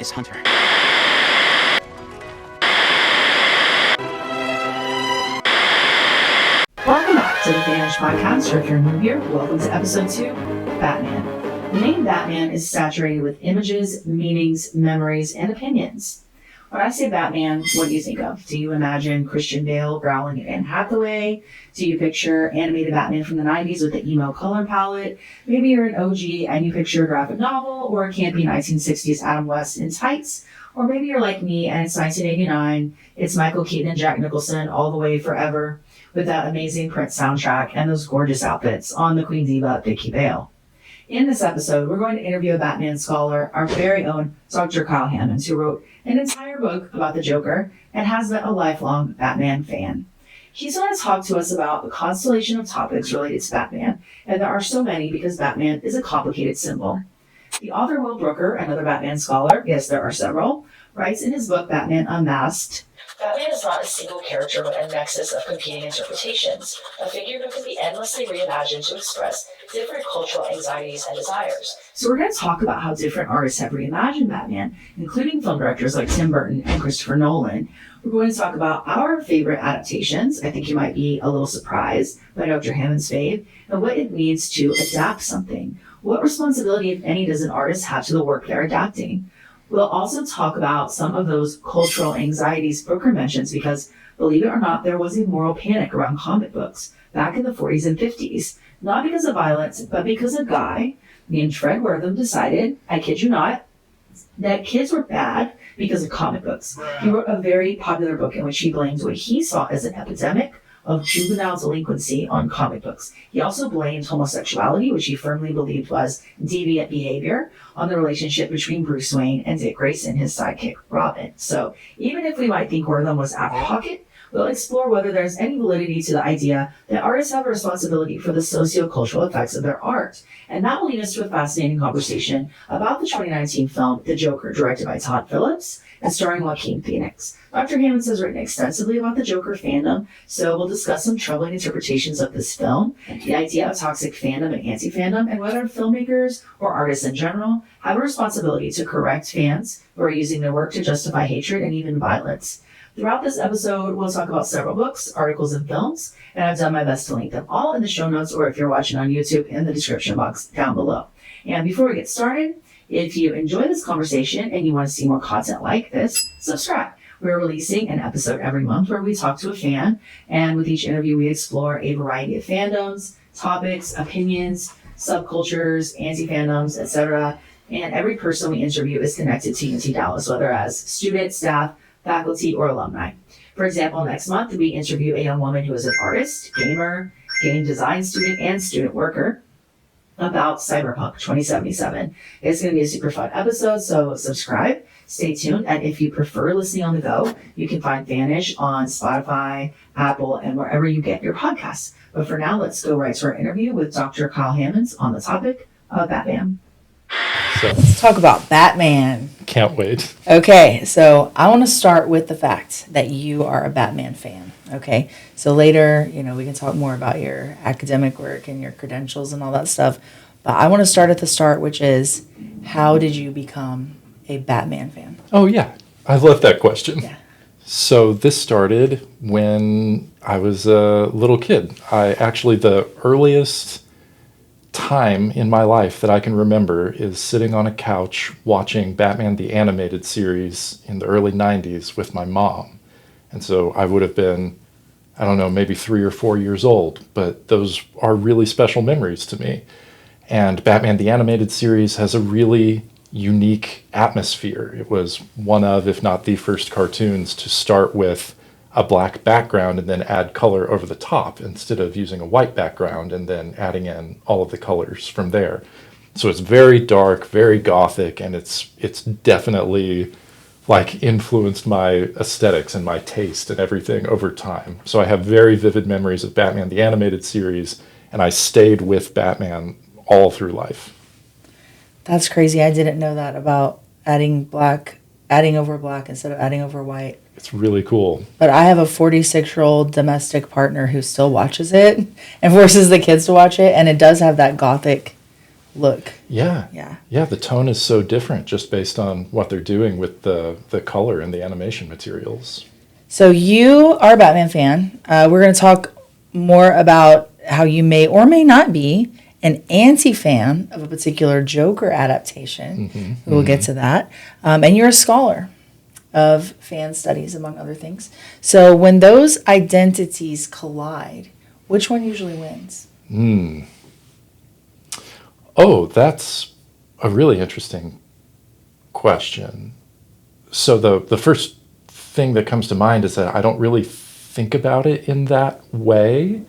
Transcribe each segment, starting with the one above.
is Hunter. Welcome back to the fannISh podcast, or if you're new here, welcome to episode 2, Batman. The name Batman is saturated with images, meanings, memories, and opinions. When I say Batman, what do you think of? Do you imagine Christian Bale growling at Anne Hathaway? Do you picture animated Batman from the 90s with the emo color palette? Maybe you're an OG and you picture a graphic novel or a campy 1960s Adam West in tights. Or maybe you're like me and it's 1989, it's Michael Keaton and Jack Nicholson all the way forever with that amazing Prince soundtrack and those gorgeous outfits on the Queen Diva, Vicky Bale. In this episode, we're going to interview a Batman scholar, our very own Dr. Kyle Hammonds, who wrote an entire book about the Joker and has been a lifelong Batman fan. He's going to talk to us about the constellation of topics related to Batman, and there are so many because Batman is a complicated symbol. The author Will Brooker, another Batman scholar, yes, there are several, writes in his book Batman Unmasked, Batman is not a single character but a nexus of competing interpretations, a figure who can be endlessly reimagined to express different cultural anxieties and desires. So we're going to talk about how different artists have reimagined Batman, including film directors like Tim Burton and Christopher Nolan. We're going to talk about our favorite adaptations. I think you might be a little surprised by Dr. Hammond's fave, and what it means to adapt something. What responsibility, if any, does an artist have to the work they're adapting? We'll also talk about some of those cultural anxieties Brooker mentions because, believe it or not, there was a moral panic around comic books back in the 40s and 50s. Not because of violence, but because a guy named Fred Wortham decided, I kid you not, that kids were bad because of comic books. He wrote a very popular book in which he blamed what he saw as an epidemic of juvenile delinquency on comic books. He also blamed homosexuality, which he firmly believed was deviant behavior, on the relationship between Bruce Wayne and Dick Grayson, his sidekick Robin. So even if we might think Wortham was out of pocket, we'll explore whether there's any validity to the idea that artists have a responsibility for the socio-cultural effects of their art. And that will lead us to a fascinating conversation about the 2019 film The Joker, directed by Todd Phillips and starring Joaquin Phoenix. Dr. Hammonds has written extensively about the Joker fandom, so we'll discuss some troubling interpretations of this film, the idea of toxic fandom and anti-fandom, and whether filmmakers or artists in general have a responsibility to correct fans who are using their work to justify hatred and even violence. Throughout this episode, we'll talk about several books, articles, and films, and I've done my best to link them all in the show notes, or if you're watching on YouTube, in the description box down below. And before we get started, if you enjoy this conversation and you want to see more content like this, subscribe. We're releasing an episode every month where we talk to a fan, and with each interview we explore a variety of fandoms, topics, opinions, subcultures, anti-fandoms, etc. And every person we interview is connected to UT Dallas, whether as student, staff, faculty, or alumni. For example, next month we interview a young woman who is an artist, gamer, game design student, and student worker about Cyberpunk 2077. It's going to be a super fun episode, so subscribe, stay tuned, and if you prefer listening on the go, you can find fannISh on Spotify, Apple, and wherever you get your podcasts. But for now, let's go right to our interview with Dr. Kyle Hammonds on the topic of Batman. So Let's talk about Batman. can't wait. Okay, so I want to start with the fact that you are a Batman fan. Okay, so later, we can talk more about your academic work and your credentials and all that stuff. But I want to start at the start, which is, how did you become a Batman fan? Oh, yeah. I love that question. Yeah. So this started when I was a little kid. The earliest time in my life that I can remember is sitting on a couch watching Batman the Animated Series in the early 90s with my mom. And so I would have been, I don't know, maybe 3 or 4 years old, but those are really special memories to me. And Batman the Animated Series has a really unique atmosphere. It was one of, if not the first cartoons to start with a black background and then add color over the top instead of using a white background and then adding in all of the colors from there. So it's very dark, very gothic, and it's definitely influenced my aesthetics and my taste and everything over time. So I have very vivid memories of Batman the Animated Series, and I stayed with Batman all through life. That's crazy. I didn't know that about adding over black instead of adding over white. It's really cool. But I have a 46-year-old domestic partner who still watches it and forces the kids to watch it, and it does have that gothic look. Yeah. Yeah. Yeah, the tone is so different just based on what they're doing with the color and the animation materials. So you are a Batman fan. We're going to talk more about how you may or may not be an anti-fan of a particular Joker adaptation. We'll get to that. And you're a scholar of fan studies, among other things. So when those identities collide, which one usually wins? Oh, that's a really interesting question. So the first thing that comes to mind is that I don't really think about it in that way.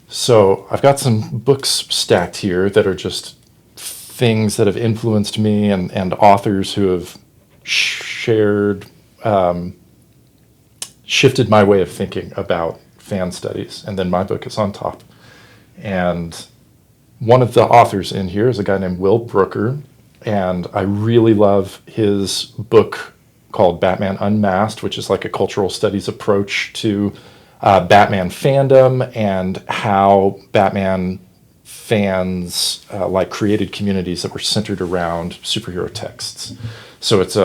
So I've got some books stacked here that are just things that have influenced me and authors who have shared, shifted my way of thinking about fan studies. And then my book is on top. And one of the authors in here is a guy named Will Brooker. And I really love his book called Batman Unmasked, which is like a cultural studies approach to Batman fandom and how Batman fans created communities that were centered around superhero texts. So it's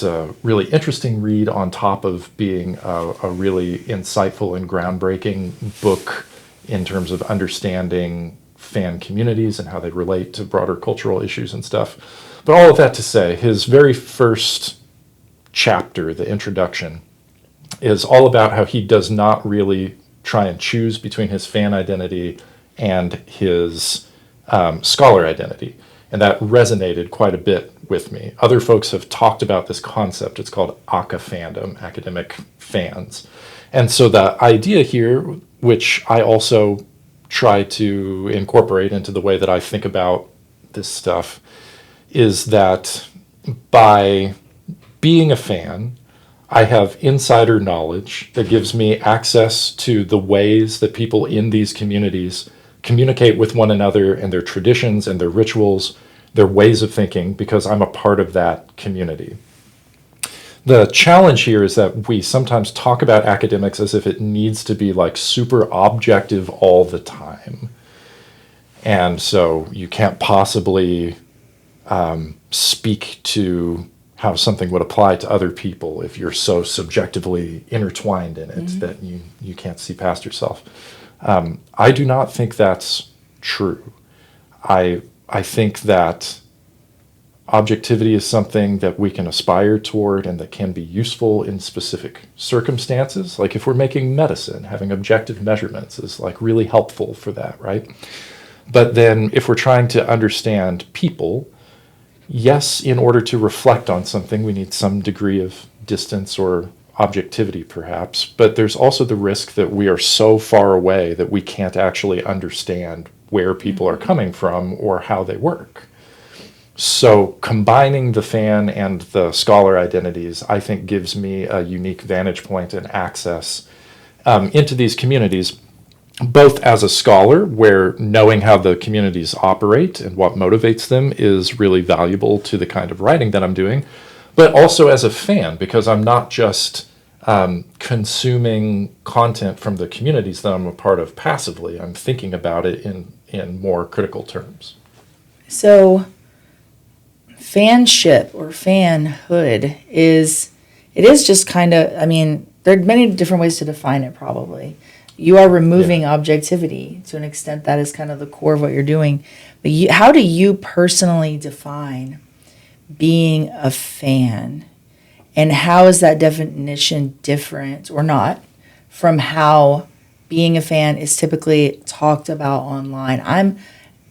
a really interesting read on top of being a really insightful and groundbreaking book in terms of understanding fan communities and how they relate to broader cultural issues and stuff. But all of that to say, his very first chapter, the introduction, is all about how he does not really try and choose between his fan identity and his scholar identity. And that resonated quite a bit with me. Other folks have talked about this concept. It's called ACA fandom, academic fans. And so the idea here, which I also try to incorporate into the way that I think about this stuff, is that by being a fan, I have insider knowledge that gives me access to the ways that people in these communities communicate with one another and their traditions and their rituals, their ways of thinking, because I'm a part of that community. The challenge here is that we sometimes talk about academics as if it needs to be like super objective all the time. And so you can't possibly speak to how something would apply to other people if you're so subjectively intertwined in it that you can't see past yourself. I do not think that's true. I think that objectivity is something that we can aspire toward and that can be useful in specific circumstances. Like if we're making medicine, having objective measurements is like really helpful for that, right? But then if we're trying to understand people, yes, in order to reflect on something, we need some degree of distance or objectivity, perhaps. But there's also the risk that we are so far away that we can't actually understand where people are coming from or how they work. So combining the fan and the scholar identities, I think, gives me a unique vantage point and access into these communities, both as a scholar, where knowing how the communities operate and what motivates them is really valuable to the kind of writing that I'm doing, but also as a fan, because I'm not just consuming content from the communities that I'm a part of passively. I'm thinking about it in more critical terms. So fanship or fanhood is just kind of, I mean, there are many different ways to define it probably. You are removing objectivity to an extent that is kind of the core of what you're doing. But how do you personally define being a fan? And how is that definition different or not from how being a fan is typically talked about online? I'm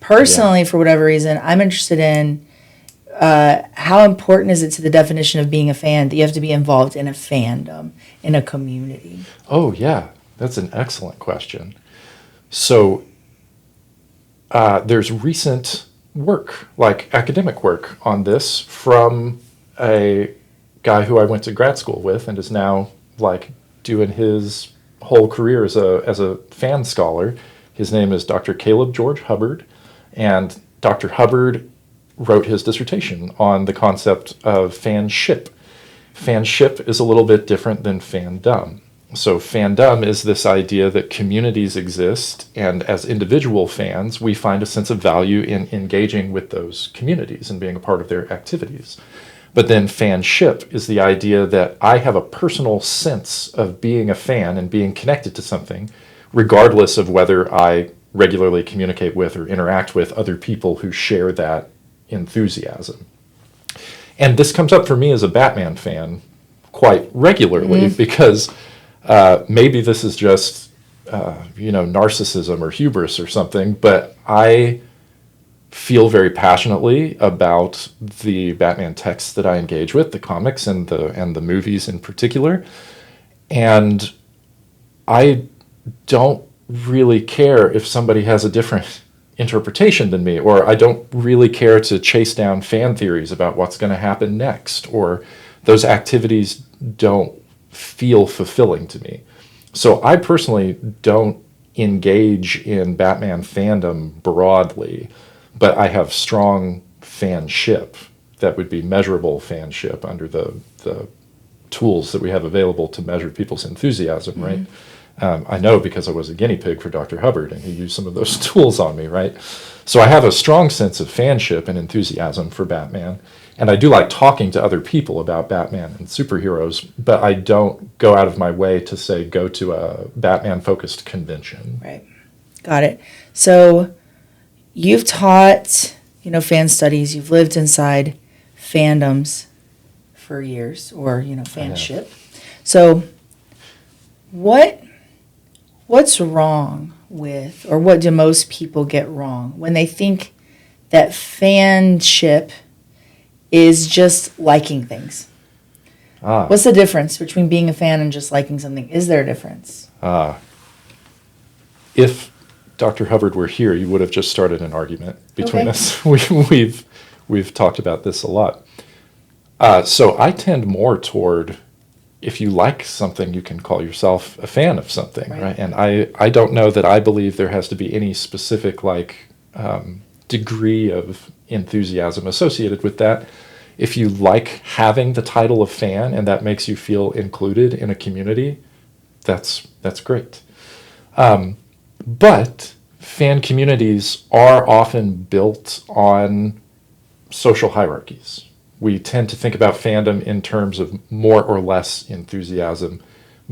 personally, for whatever reason, I'm interested in how important is it to the definition of being a fan that you have to be involved in a fandom, in a community? Oh, yeah. That's an excellent question. So there's recent work, like academic work on this from a guy who I went to grad school with and is now like doing his whole career as a fan scholar. His name is Dr. Caleb George Hubbard, and Dr. Hubbard wrote his dissertation on the concept of fanship. Fanship is a little bit different than fandom. So fandom is this idea that communities exist, and as individual fans, we find a sense of value in engaging with those communities and being a part of their activities. But then fanship is the idea that I have a personal sense of being a fan and being connected to something, regardless of whether I regularly communicate with or interact with other people who share that enthusiasm. And this comes up for me as a Batman fan quite regularly because maybe this is just, narcissism or hubris or something, but I feel very passionately about the Batman texts that I engage with, the comics and the movies in particular. And I don't really care if somebody has a different interpretation than me, or I don't really care to chase down fan theories about what's going to happen next, or those activities don't feel fulfilling to me. So I personally don't engage in Batman fandom broadly, but I have strong fanship that would be measurable fanship under the tools that we have available to measure people's enthusiasm, right? I know because I was a guinea pig for Dr. Hubbard, and he used some of those tools on me, right? So I have a strong sense of fanship and enthusiasm for Batman, and I do like talking to other people about Batman and superheroes, but I don't go out of my way to, say, go to a Batman-focused convention. Right. Got it. So you've taught, fan studies. You've lived inside fandoms for years, or, fanship. So what's wrong with, or what do most people get wrong when they think that fanship is just liking things? What's the difference between being a fan and just liking something? Is there a difference? If Dr. Hubbard were here, you would have just started an argument between us. We've talked about this a lot. So I tend more toward, if you like something, you can call yourself a fan of something, right? And I don't know that I believe there has to be any specific degree of enthusiasm associated with that. If you like having the title of fan and that makes you feel included in a community, that's great. But fan communities are often built on social hierarchies. We tend to think about fandom in terms of more or less enthusiasm,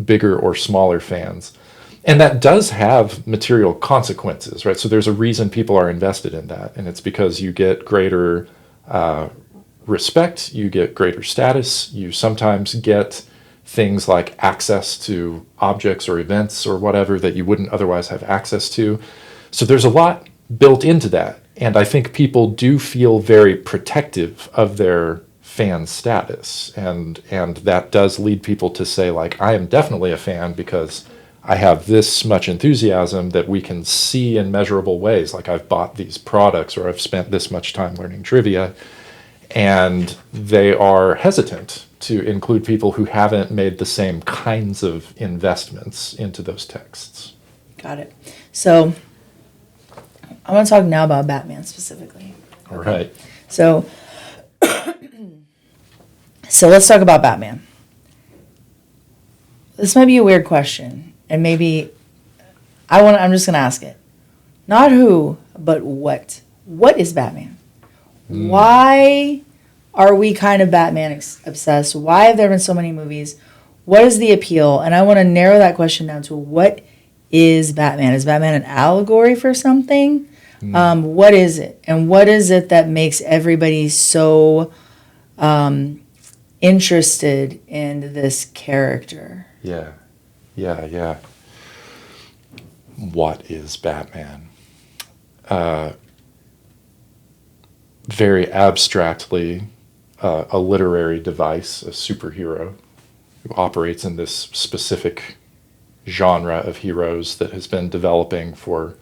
bigger or smaller fans. And that does have material consequences, right? So there's a reason people are invested in that, and it's because you get greater respect, you get greater status, you sometimes get things like access to objects or events or whatever that you wouldn't otherwise have access to. So there's a lot built into that. And I think people do feel very protective of their fan status. And that does lead people to say, I am definitely a fan because I have this much enthusiasm that we can see in measurable ways. Like I've bought these products or I've spent this much time learning trivia. And they are hesitant to include people who haven't made the same kinds of investments into those texts. Got it. So I want to talk now about Batman specifically. All right. So let's talk about Batman. This might be a weird question, and maybe I'm just going to ask it. Not who, but what. What is Batman? Why are we kind of Batman obsessed? Why have there been so many movies? What is the appeal? And I want to narrow that question down to what is Batman? Is Batman an allegory for something? What is it? And what is it that makes everybody so interested in this character? Yeah. What is Batman? Very abstractly, a literary device, a superhero who operates in this specific genre of heroes that has been developing for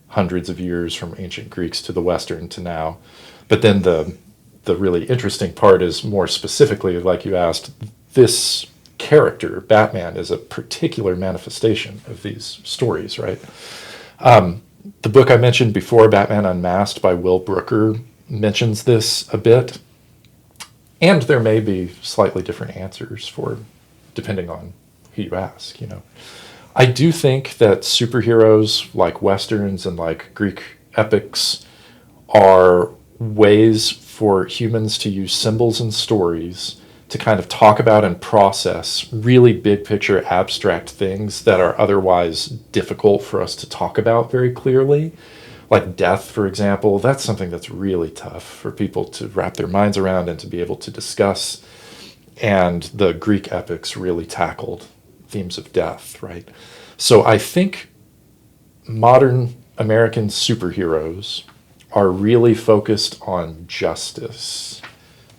hundreds of years, from ancient Greeks to the Western to now. But then the really interesting part is, more specifically, like you asked, this character, Batman, is a particular manifestation of these stories, right? The book I mentioned before, Batman Unmasked by Will Brooker, mentions this a bit. And there may be slightly different answers depending on who you ask, you know. I do think that superheroes like Westerns and like Greek epics are ways for humans to use symbols and stories to kind of talk about and process really big picture abstract things that are otherwise difficult for us to talk about very clearly. Like death, for example, that's something that's really tough for people to wrap their minds around and to be able to discuss. And the Greek epics really tackled themes of death, right? So I think modern American superheroes are really focused on justice.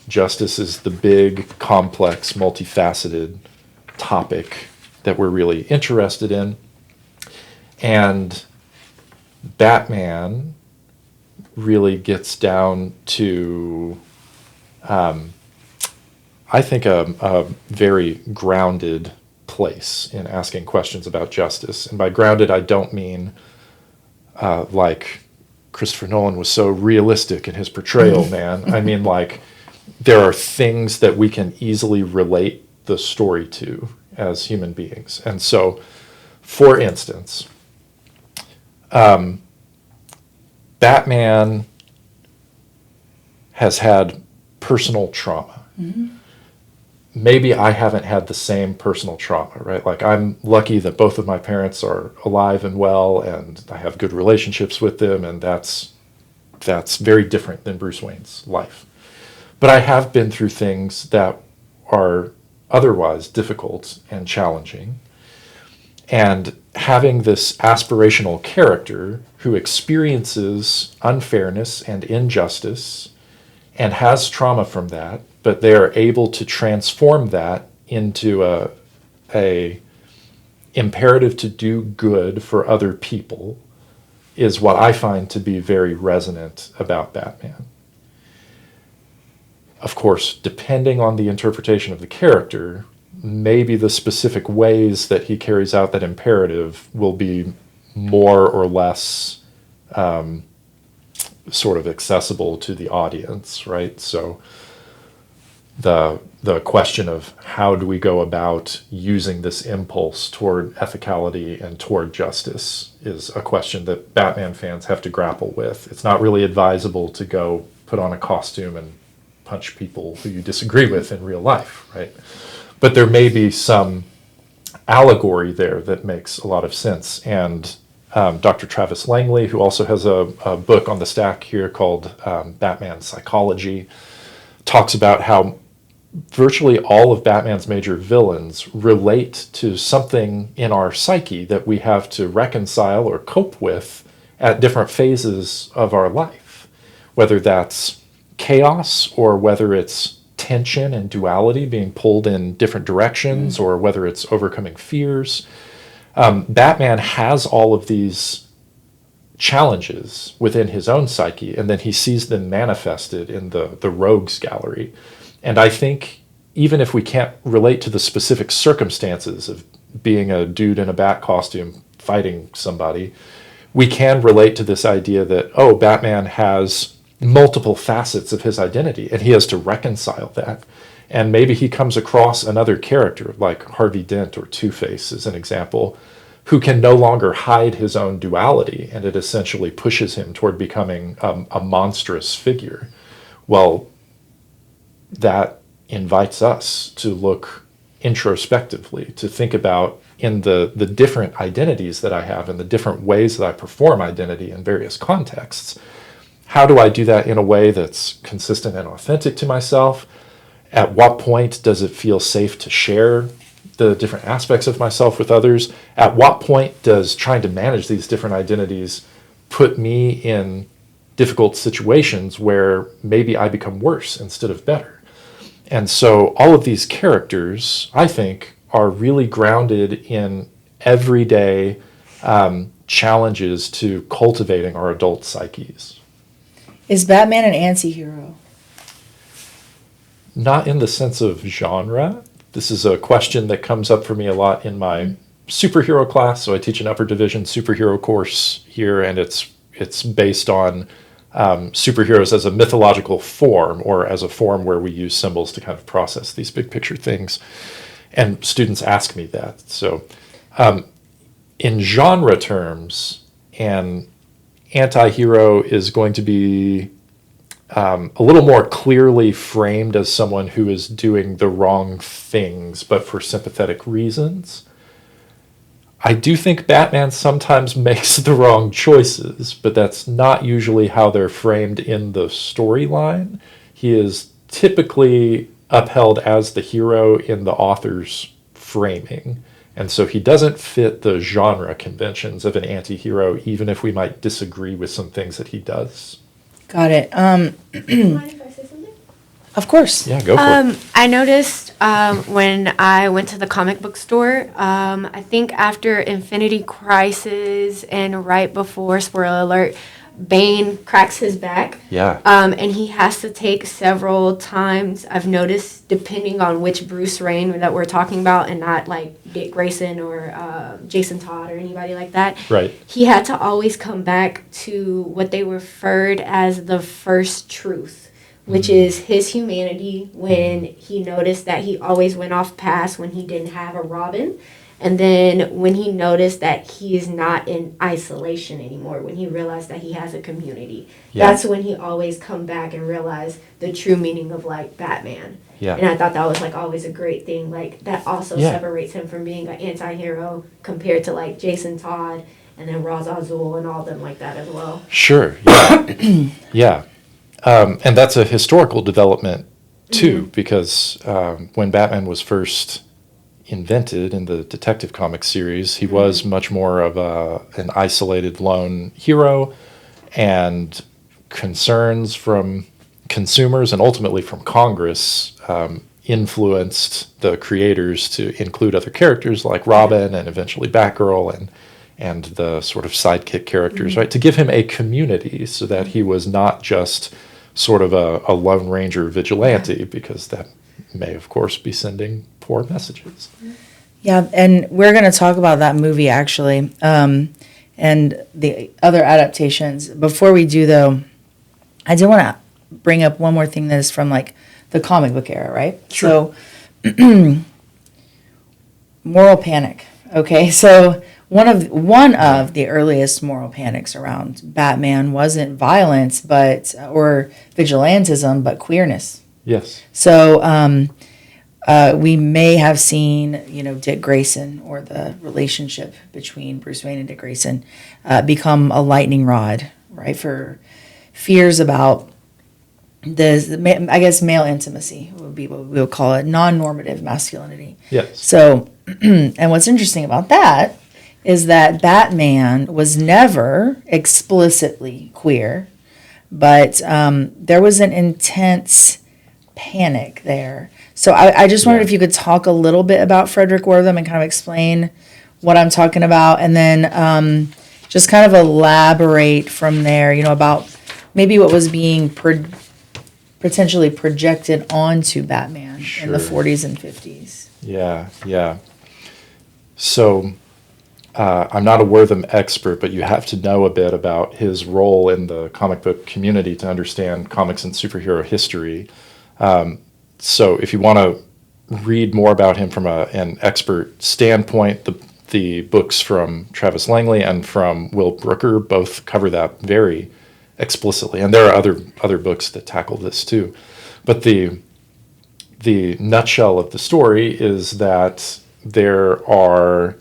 Justice is the big, complex, multifaceted topic that we're really interested in. And Batman really gets down to, I think, a very grounded place in asking questions about justice. And by grounded, I don't mean like Christopher Nolan was so realistic in his portrayal, man. I mean, like, there are things that we can easily relate the story to as human beings. And so, for instance, Batman has had personal trauma. Mm-hmm. Maybe I haven't had the same personal trauma, right? Like, I'm lucky that both of my parents are alive and well, and I have good relationships with them, and that's very different than Bruce Wayne's life. But I have been through things that are otherwise difficult and challenging. And having this aspirational character who experiences unfairness and injustice and has trauma from that, but they are able to transform that into a imperative to do good for other people is what I find to be very resonant about Batman. Of course, depending on the interpretation of the character, maybe the specific ways that he carries out that imperative will be more or less sort of accessible to the audience, right? So the question of how do we go about using this impulse toward ethicality and toward justice is a question that Batman fans have to grapple with. It's not really advisable to go put on a costume and punch people who you disagree with in real life, right? But there may be some allegory there that makes a lot of sense. And Dr. Travis Langley, who also has a book on the stack here called Batman Psychology, talks about how virtually all of Batman's major villains relate to something in our psyche that we have to reconcile or cope with at different phases of our life, whether that's chaos or whether it's tension and duality being pulled in different directions, or whether it's overcoming fears. Batman has all of these challenges within his own psyche, and then he sees them manifested in the rogues gallery. And I think even if we can't relate to the specific circumstances of being a dude in a bat costume fighting somebody, we can relate to this idea that, oh, Batman has multiple facets of his identity, and he has to reconcile that. And maybe he comes across another character, like Harvey Dent or Two-Face as an example, who can no longer hide his own duality, and it essentially pushes him toward becoming a monstrous figure. Well, that invites us to look introspectively, to think about in the different identities that I have and the different ways that I perform identity in various contexts. How do I do that in a way that's consistent and authentic to myself? At what point does it feel safe to share the different aspects of myself with others? At what point does trying to manage these different identities put me in difficult situations where maybe I become worse instead of better? And so all of these characters, I think, are really grounded in everyday challenges to cultivating our adult psyches. Is Batman an anti-hero? Not in the sense of genre. This is a question that comes up for me a lot in my superhero class. So I teach an upper division superhero course here, and it's based on superheroes as a mythological form, or as a form where we use symbols to kind of process these big picture things. And students ask me that. So in genre terms, an anti-hero is going to be a little more clearly framed as someone who is doing the wrong things, but for sympathetic reasons. I do think Batman sometimes makes the wrong choices, but that's not usually how they're framed in the storyline. He is typically upheld as the hero in the author's framing. And so he doesn't fit the genre conventions of an anti-hero, even if we might disagree with some things that he does. Got it. Mind if I say something? Of course. Yeah, go for it. I noticed when I went to the comic book store, I think after Infinity Crisis and right before, spoiler alert, Bane cracks his back. Yeah. And he has to take several times, I've noticed, depending on which Bruce Wayne that we're talking about and not like Dick Grayson or Jason Todd or anybody like that. Right. He had to always come back to what they referred as the first truth, which is his humanity when he noticed that he always went off path when he didn't have a Robin. And then when he noticed that he is not in isolation anymore, when he realized that he has a community, that's when he always come back and realize the true meaning of like Batman. Yeah. And I thought that was like always a great thing. Like that also separates him from being an anti-hero compared to like Jason Todd and then Ra's al Ghul and all them like that as well. Sure. Yeah. Yeah. And that's a historical development too, because when Batman was first invented in the Detective Comics series, he was much more of an isolated lone hero, and concerns from consumers and ultimately from Congress influenced the creators to include other characters like Robin and eventually Batgirl and the sort of sidekick characters, right, to give him a community so that he was not just sort of a Lone Ranger vigilante, because that may, of course, be sending poor messages. Yeah, and we're going to talk about that movie actually, and the other adaptations. Before we do, though, I do want to bring up one more thing that is from like the comic book era, right? Sure. So, moral panic. Okay, so one of the earliest moral panics around Batman wasn't violence, or vigilantism, but queerness. Yes. So we may have seen, Dick Grayson, or the relationship between Bruce Wayne and Dick Grayson, become a lightning rod, right, for fears about male intimacy would be what we would call it, non-normative masculinity. Yes. So, and what's interesting about that is that Batman was never explicitly queer, but there was an intense panic there. So I just wondered if you could talk a little bit about Frederick Wortham and kind of explain what I'm talking about, and then just kind of elaborate from there, about maybe what was being potentially projected onto Batman in the 40s and 50s. Yeah, yeah. So I'm not a Wortham expert, but you have to know a bit about his role in the comic book community to understand comics and superhero history. So if you want to read more about him from an expert standpoint, the books from Travis Langley and from Will Brooker both cover that very explicitly. And there are other books that tackle this too. But the nutshell of the story is that there are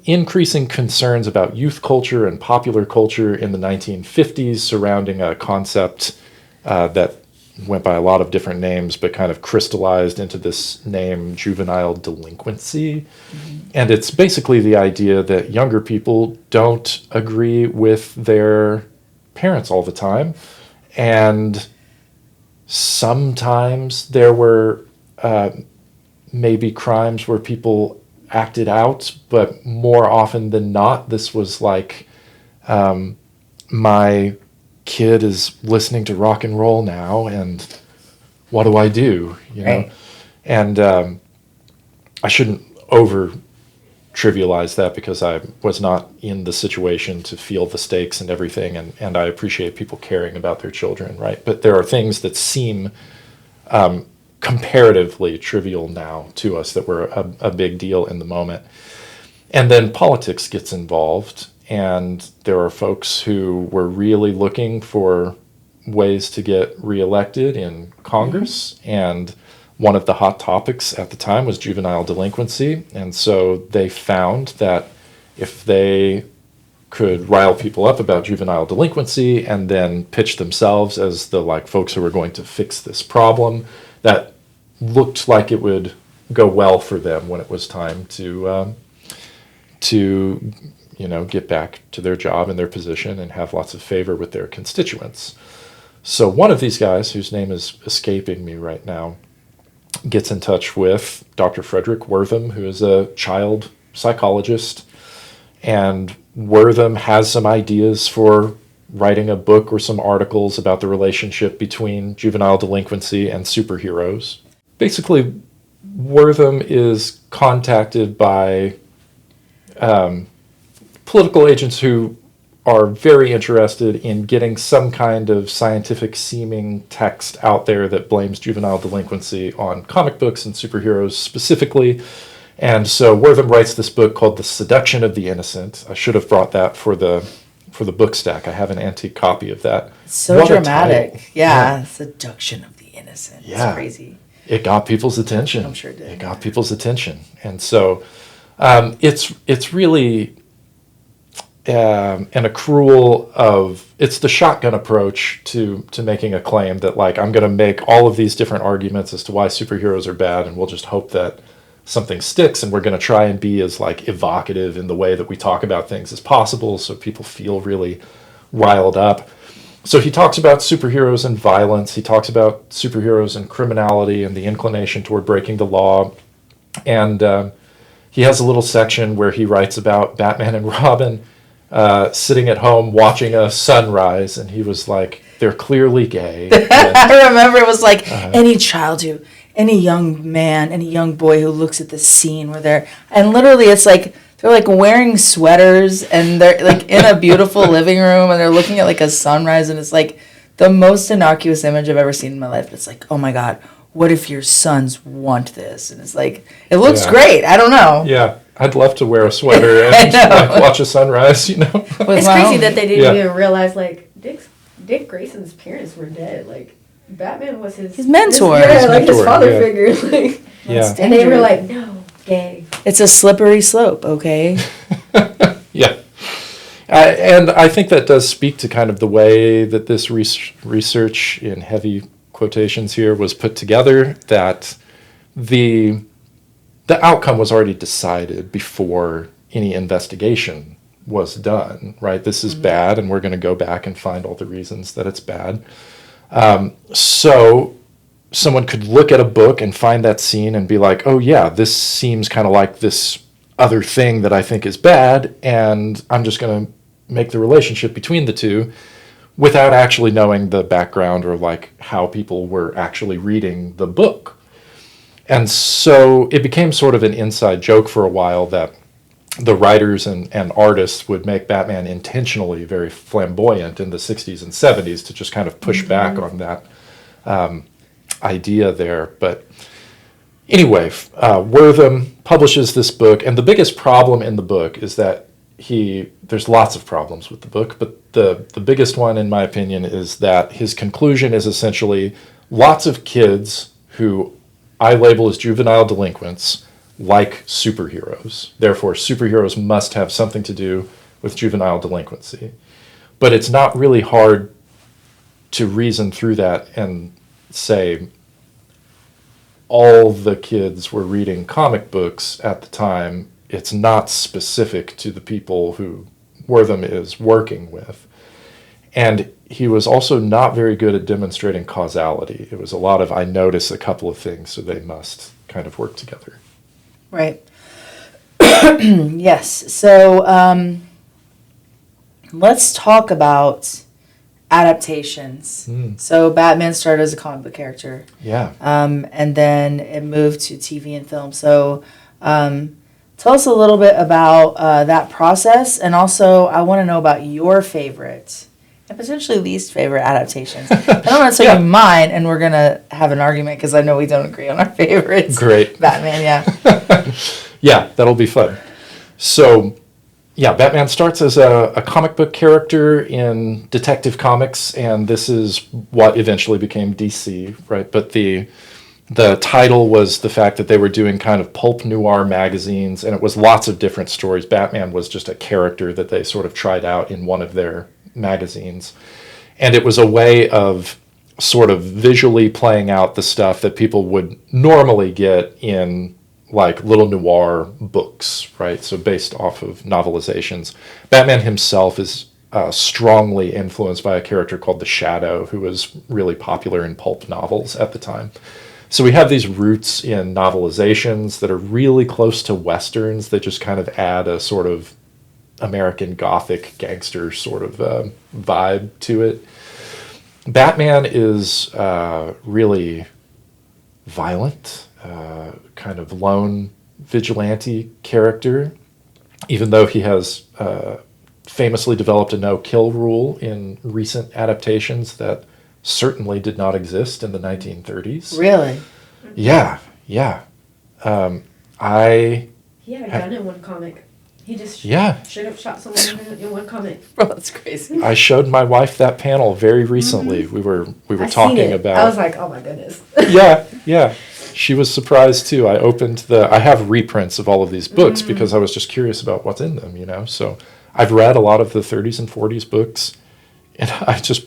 increasing concerns about youth culture and popular culture in the 1950s surrounding a concept that went by a lot of different names, but kind of crystallized into this name, juvenile delinquency. And it's basically the idea that younger people don't agree with their parents all the time. And sometimes there were maybe crimes where people acted out, but more often than not, this was like, my kid is listening to rock and roll now, and what do I do? Right. And I shouldn't over trivialize that, because I was not in the situation to feel the stakes and everything, and I appreciate people caring about their children, right? But there are things that seem comparatively trivial now to us that were a big deal in the moment. And then politics gets involved, and there are folks who were really looking for ways to get reelected in Congress, and one of the hot topics at the time was juvenile delinquency. And so they found that if they could rile people up about juvenile delinquency and then pitch themselves as the like folks who were going to fix this problem, that looked like it would go well for them when it was time to get back to their job and their position and have lots of favor with their constituents. So one of these guys, whose name is escaping me right now, gets in touch with Dr. Frederick Wortham, who is a child psychologist, and Wortham has some ideas for writing a book or some articles about the relationship between juvenile delinquency and superheroes. Basically, Wortham is contacted by political agents who are very interested in getting some kind of scientific seeming text out there that blames juvenile delinquency on comic books and superheroes specifically. And so Wortham writes this book called The Seduction of the Innocent. I should have brought that for the book stack. I have an antique copy of that. So what dramatic. Yeah. Seduction of the Innocent. Yeah. It's crazy. It got people's attention. I'm sure it did. It got people's attention. And so it's really an accrual of, it's the shotgun approach to making a claim that like, I'm going to make all of these different arguments as to why superheroes are bad, and we'll just hope that something sticks, and we're going to try and be as like evocative in the way that we talk about things as possible so people feel really riled up. So he talks about superheroes and violence. He talks about superheroes and criminality and the inclination toward breaking the law. And he has a little section where he writes about Batman and Robin sitting at home watching a sunrise, and he was like, they're clearly gay. I remember it was like any child who, any young man, any young boy who looks at this scene where they're, and literally it's like, they're like wearing sweaters and they're like in a beautiful living room and they're looking at like a sunrise, and it's like the most innocuous image I've ever seen in my life. It's like, oh my God, what if your sons want this? And it's like, it looks great. I don't know. Yeah. I'd love to wear a sweater and like, watch a sunrise, you know? It's crazy that they didn't even realize, like, Dick Grayson's parents were dead. Like, Batman was his mentor. His father figure. Like, yeah. And they were like, no, gay. It's a slippery slope, okay? Yeah. And I think that does speak to kind of the way that this research, in heavy quotations here, was put together, that the outcome was already decided before any investigation was done, right? This is bad, and we're going to go back and find all the reasons that it's bad. So someone could look at a book and find that scene and be like, oh yeah, this seems kind of like this other thing that I think is bad, and I'm just going to make the relationship between the two without actually knowing the background or like how people were actually reading the book. And so it became sort of an inside joke for a while that the writers and artists would make Batman intentionally very flamboyant in the 60s and 70s to just kind of push back on that idea there. But anyway, Wortham publishes this book, and the biggest problem in the book is that there's lots of problems with the book, but the biggest one, in my opinion, is that his conclusion is essentially lots of kids who I label as juvenile delinquents like superheroes. Therefore, superheroes must have something to do with juvenile delinquency. But it's not really hard to reason through that and say all the kids were reading comic books at the time. It's not specific to the people who Wortham is working with. And he was also not very good at demonstrating causality. It was a lot of, I notice a couple of things, so they must kind of work together. Right. Yes. So let's talk about adaptations. So Batman started as a comic book character. Yeah. And then it moved to TV and film. So tell us a little bit about that process. And also, I want to know about your favorite And potentially least favorite adaptations. I'm going to tell you mine, and we're going to have an argument because I know we don't agree on our favorites. Great. Batman, yeah. Yeah, that'll be fun. So, yeah, Batman starts as a comic book character in Detective Comics, and this is what eventually became DC, right? But the title was the fact that they were doing kind of pulp noir magazines, and it was lots of different stories. Batman was just a character that they sort of tried out in one of their magazines. And it was a way of sort of visually playing out the stuff that people would normally get in like little noir books, right? So based off of novelizations. Batman himself is strongly influenced by a character called the Shadow, who was really popular in pulp novels at the time. So we have these roots in novelizations that are really close to Westerns that just kind of add a sort of American Gothic gangster sort of vibe to it. Batman is really violent, kind of lone vigilante character, even though he has famously developed a no-kill rule in recent adaptations that certainly did not exist in the 1930s. Really? Yeah. He had a gun in one comic. He just straight up shot someone in one comic. Bro, that's crazy. I showed my wife that panel very recently. Mm-hmm. We were I've talking seen it. about. I was like, oh my goodness. Yeah. She was surprised too. I have reprints of all of these books because I was just curious about what's in them, you know. So I've read a lot of the 30s and 40s books, and I just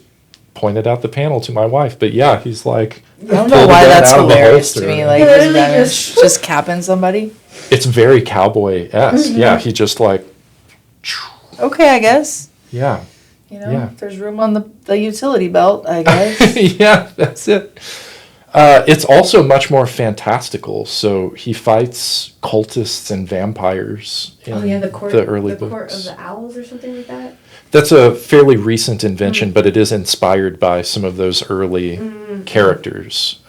pointed out the panel to my wife. But yeah, he's like, I don't know why that's hilarious to me. Like, Literally Batman just capping somebody. It's very cowboy-esque. Mm-hmm. Yeah, he just like, Okay, I guess. yeah. You know, Yeah. if there's room on the utility belt, I guess. Yeah, that's it. It's also much more fantastical. So he fights cultists and vampires in the early books. Court of the Owls or something like that. That's a fairly recent invention, but it is inspired by some of those early characters.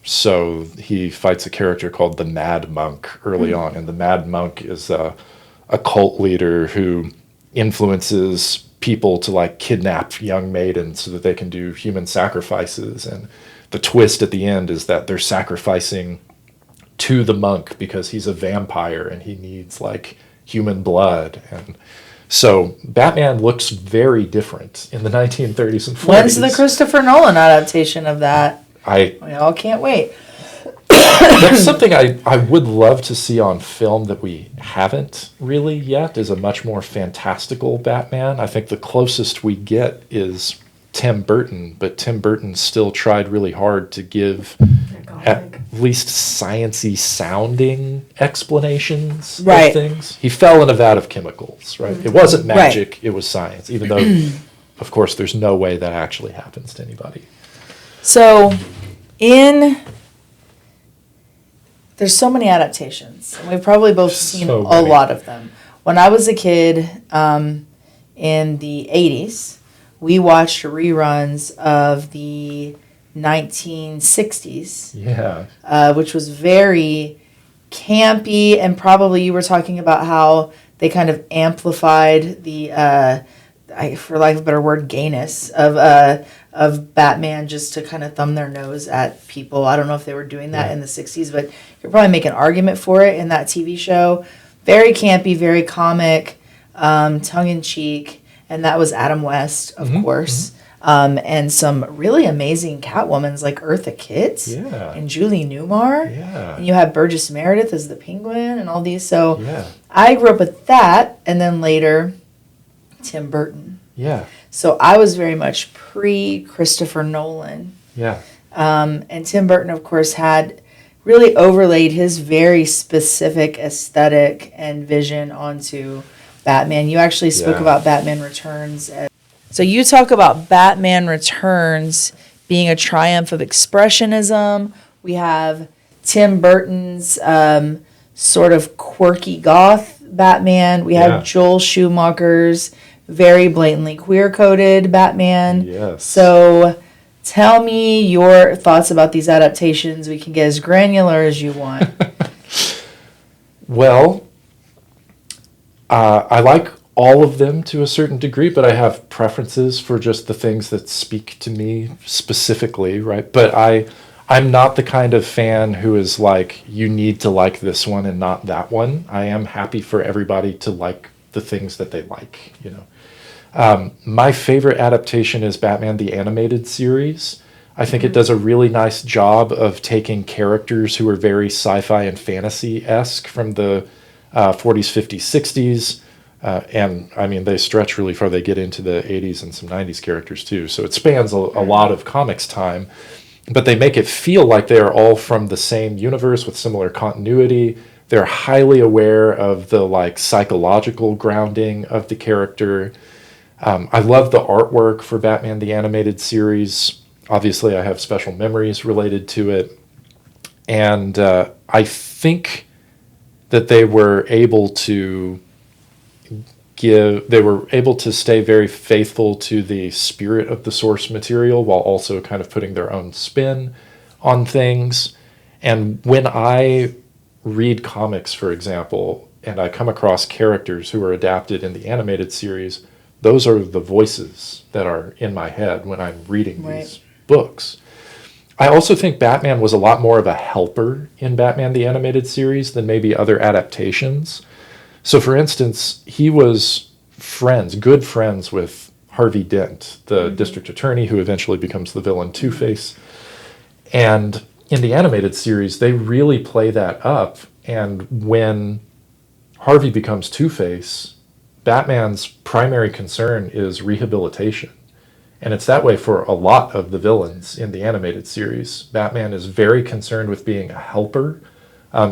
So he fights a character called the Mad Monk early on, and the Mad Monk is a cult leader who influences people to like kidnap young maidens so that they can do human sacrifices. And the twist at the end is that they're sacrificing to the monk because he's a vampire and he needs like human blood. And so Batman looks very different in the 1930s and 40s. When's the Christopher Nolan adaptation of that? We all can't wait. That's something I would love to see on film that we haven't really yet, is a much more fantastical Batman. I think the closest we get is Tim Burton, but Tim Burton still tried really hard to give at least science-y sounding explanations of things. He fell in a vat of chemicals, right? It wasn't magic, it was science, even though, of course, there's no way that actually happens to anybody. So, there's so many adaptations, and we've probably both seen a lot of them. When I was a kid, in the 80s, we watched reruns of the 1960s. Yeah. Which was very campy, and probably you were talking about how they kind of amplified the, for lack of a better word, gayness of Batman, just to kind of thumb their nose at people. I don't know if they were doing that in the 60s, but you could probably make an argument for it in that TV show. Very campy, very comic, tongue-in-cheek, and that was Adam West, of course. And some really amazing Catwomans like Eartha Kitt and Julie Newmar. Yeah. And you have Burgess Meredith as the Penguin and all these. So I grew up with that, and then later Tim Burton. Yeah. So I was very much pre-Christopher Nolan. Yeah. And Tim Burton, of course, had really overlaid his very specific aesthetic and vision onto Batman. You actually spoke about Batman Returns. So you talk about Batman Returns being a triumph of expressionism. We have Tim Burton's sort of quirky goth Batman. We have Joel Schumacher's very blatantly queer-coded Batman. Yes. So tell me your thoughts about these adaptations. We can get as granular as you want. Well, I like all of them to a certain degree, but I have preferences for just the things that speak to me specifically, right? But I'm not the kind of fan who is like, you need to like this one and not that one. I am happy for everybody to like the things that they like, you know. My favorite adaptation is Batman the Animated Series. I think it does a really nice job of taking characters who are very sci-fi and fantasy-esque from the 40s, 50s, 60s. And I mean, they stretch really far. They get into the 80s and some 90s characters too. So it spans a lot of comics time. But they make it feel like they are all from the same universe with similar continuity. They're highly aware of the like psychological grounding of the character. I love the artwork for Batman the Animated Series. Obviously, I have special memories related to it. And I think that they were able to stay very faithful to the spirit of the source material while also kind of putting their own spin on things. And when I read comics, for example, and I come across characters who are adapted in the animated series, those are the voices that are in my head when I'm reading these books. I also think Batman was a lot more of a helper in Batman the Animated Series than maybe other adaptations. So, for instance, he was good friends with Harvey Dent, the district attorney who eventually becomes the villain Two-Face. And in the animated series, they really play that up. And when Harvey becomes Two-Face, Batman's primary concern is rehabilitation. And it's that way for a lot of the villains in the animated series. Batman is very concerned with being a helper.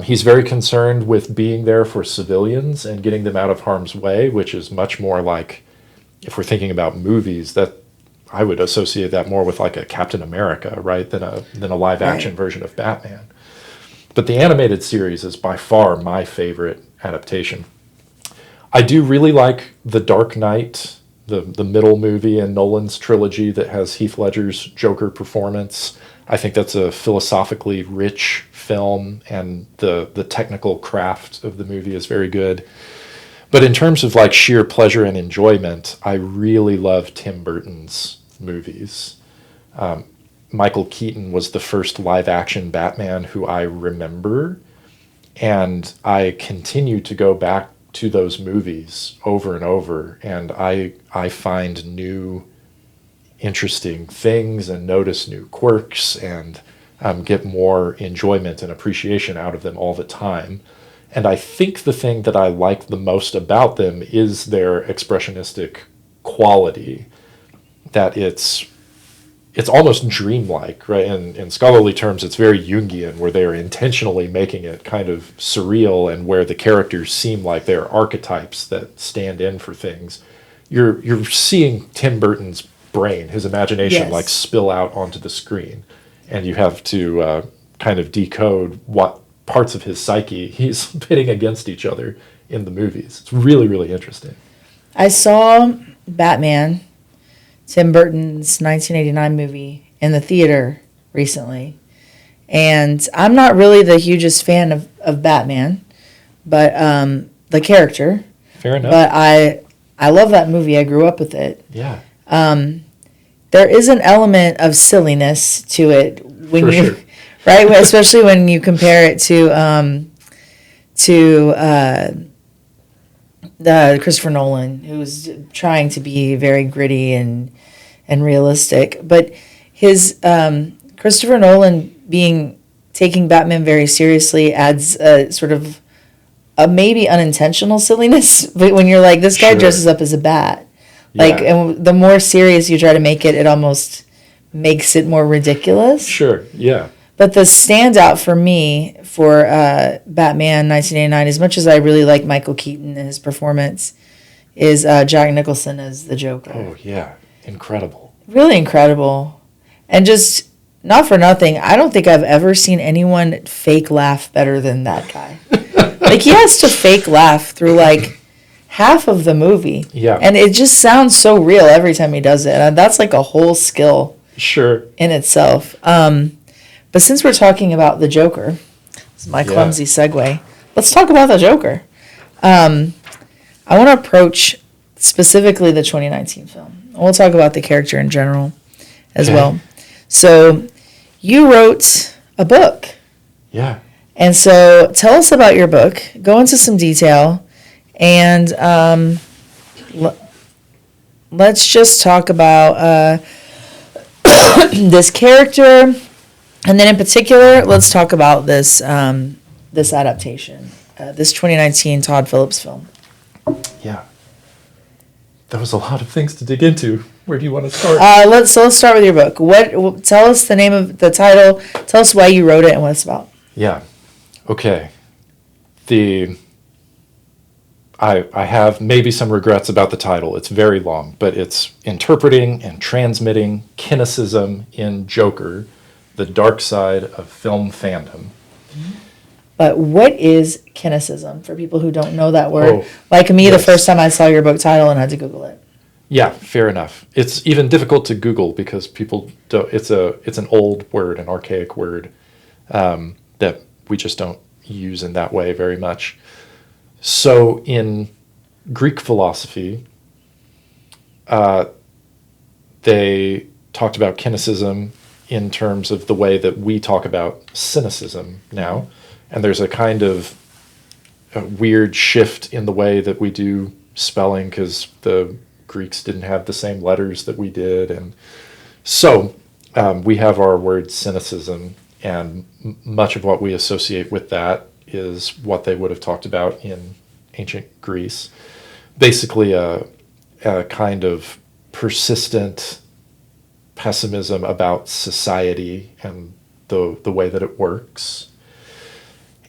He's very concerned with being there for civilians and getting them out of harm's way, which is much more like, if we're thinking about movies, that I would associate that more with like a Captain America, right, than a live action version of Batman. But the animated series is by far my favorite adaptation. I do really like The Dark Knight, the middle movie in Nolan's trilogy that has Heath Ledger's Joker performance. I think that's a philosophically rich film, and the technical craft of the movie is very good. But in terms of like sheer pleasure and enjoyment, I really love Tim Burton's movies. Michael Keaton was the first live action Batman who I remember, and I continue to go back to those movies over and over, and I find new interesting things and notice new quirks and get more enjoyment and appreciation out of them all the time. And I think the thing that I like the most about them is their expressionistic quality, that it's almost dreamlike, right? In scholarly terms, it's very Jungian, where they're intentionally making it kind of surreal and where the characters seem like they're archetypes that stand in for things. You're seeing Tim Burton's brain, his imagination, like spill out onto the screen, and you have to kind of decode what parts of his psyche he's pitting against each other in the movies. It's really, really interesting. I saw Batman, Tim Burton's 1989 movie, in the theater recently, and I'm not really the hugest fan of Batman, but the character. Fair enough. But I love that movie. I grew up with it. Yeah. There is an element of silliness to it when For you, sure. right? Especially when you compare it to Christopher Nolan, who's trying to be very gritty and realistic. But his Christopher Nolan taking Batman very seriously adds a sort of a maybe unintentional silliness. But when you're like, this guy dresses up as a bat. Like, and the more serious you try to make it, it almost makes it more ridiculous. Sure, yeah. But the standout for me for Batman 1989, as much as I really like Michael Keaton and his performance, is Jack Nicholson as the Joker. Oh, yeah. Incredible. Really incredible. And just, not for nothing, I don't think I've ever seen anyone fake laugh better than that guy. Like, he has to fake laugh through, like, half of the movie. Yeah. And it just sounds so real every time he does it. And that's like a whole skill in itself. But since we're talking about the Joker, this is my clumsy segue, let's talk about the Joker. I want to approach specifically the 2019 film. We'll talk about the character in general as Okay. well. So you wrote a book. Yeah. And so tell us about your book. Go into some detail. And let's just talk about this character. And then in particular, let's talk about this this adaptation, this 2019 Todd Phillips film. Yeah. That was a lot of things to dig into. Where do you want to start? Let's start with your book. Tell us the name of the title. Tell us why you wrote it and what it's about. Yeah. Okay. I have maybe some regrets about the title. It's very long, but it's Interpreting and Transmitting Cynicism in Joker, the Dark Side of Film Fandom. But what is cynicism for people who don't know that word? Oh, Like me, yes. the first time I saw your book title and had to Google it. Yeah, fair enough. It's even difficult to Google because people don't. It's an old word, an archaic word that we just don't use in that way very much. So in Greek philosophy, they talked about cynicism in terms of the way that we talk about cynicism now, and there's a kind of a weird shift in the way that we do spelling because the Greeks didn't have the same letters that we did, and so we have our word cynicism, and much of what we associate with that is what they would have talked about in ancient Greece. Basically a kind of persistent pessimism about society and the way that it works.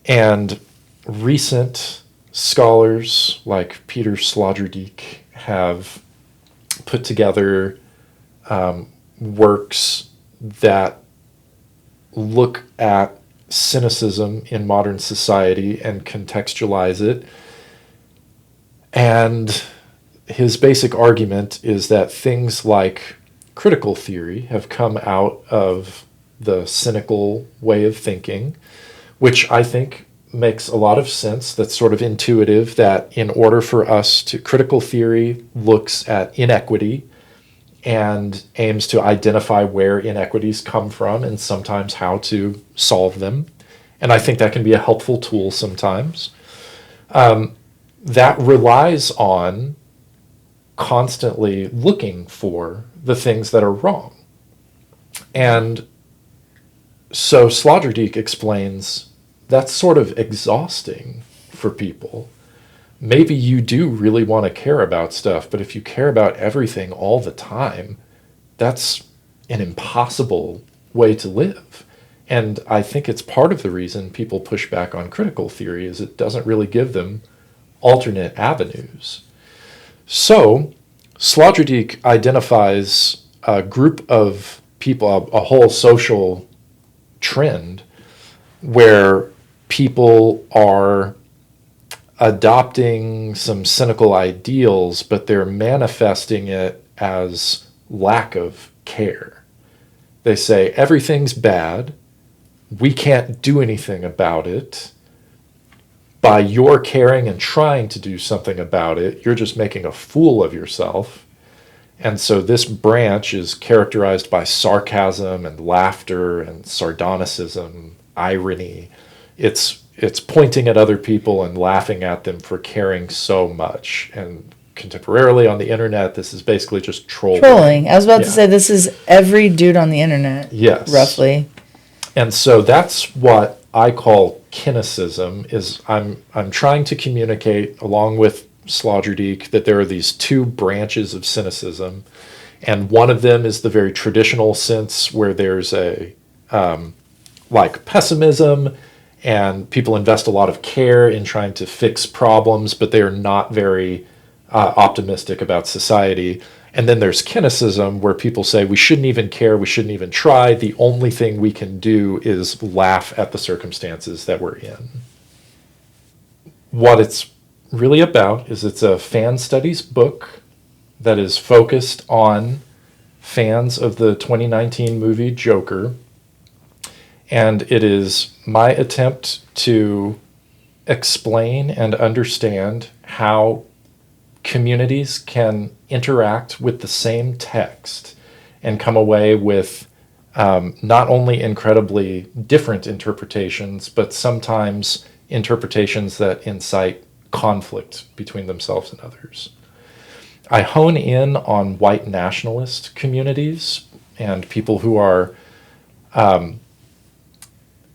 And recent scholars like Peter Sloterdijk have put together works that look at cynicism in modern society and contextualize it. And his basic argument is that things like critical theory have come out of the cynical way of thinking, which I think makes a lot of sense. That's sort of intuitive, that in order for us to, critical theory looks at inequity and aims to identify where inequities come from and sometimes how to solve them. And I think that can be a helpful tool sometimes. That relies on constantly looking for the things that are wrong. And so Sloterdijk explains that's sort of exhausting for people. Maybe you do really want to care about stuff, but if you care about everything all the time, that's an impossible way to live. And I think it's part of the reason people push back on critical theory is it doesn't really give them alternate avenues. So Sloterdijk identifies a group of people, a whole social trend where people are adopting some cynical ideals, but they're manifesting it as lack of care. They say everything's bad, we can't do anything about it. By your caring and trying to do something about it, you're just making a fool of yourself. And so this branch is characterized by sarcasm and laughter and sardonicism, irony. It's pointing at other people and laughing at them for caring so much. And contemporarily on the internet, this is basically just trolling. I was about to Yeah. say this is every dude on the internet. Yes. Roughly. And so that's what I call cynicism. Is I'm trying to communicate along with Sloterdijk that there are these two branches of cynicism, and one of them is the very traditional sense where there's a like pessimism, and people invest a lot of care in trying to fix problems, but they are not very optimistic about society. And then there's cynicism, where people say we shouldn't even care, we shouldn't even try. The only thing we can do is laugh at the circumstances that we're in. What it's really about is it's a fan studies book that is focused on fans of the 2019 movie Joker. And it is my attempt to explain and understand how communities can interact with the same text and come away with not only incredibly different interpretations, but sometimes interpretations that incite conflict between themselves and others. I hone in on white nationalist communities and people who are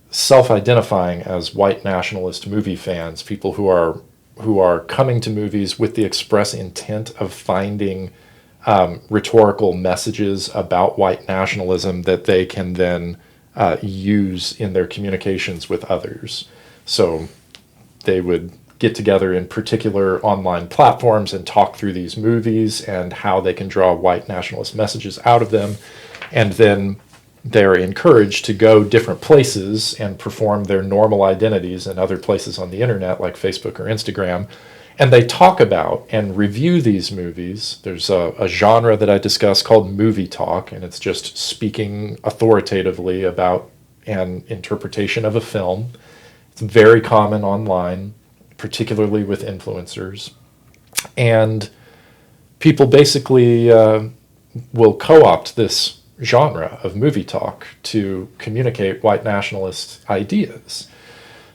self-identifying as white nationalist movie fans, people who are coming to movies with the express intent of finding rhetorical messages about white nationalism that they can then use in their communications with others. So they would get together in particular online platforms and talk through these movies and how they can draw white nationalist messages out of them. And then they're encouraged to go different places and perform their normal identities in other places on the internet like Facebook or Instagram. And they talk about and review these movies. There's a genre that I discuss called movie talk, and it's just speaking authoritatively about an interpretation of a film. It's very common online, particularly with influencers. And people basically will co-opt this genre of movie talk to communicate white nationalist ideas.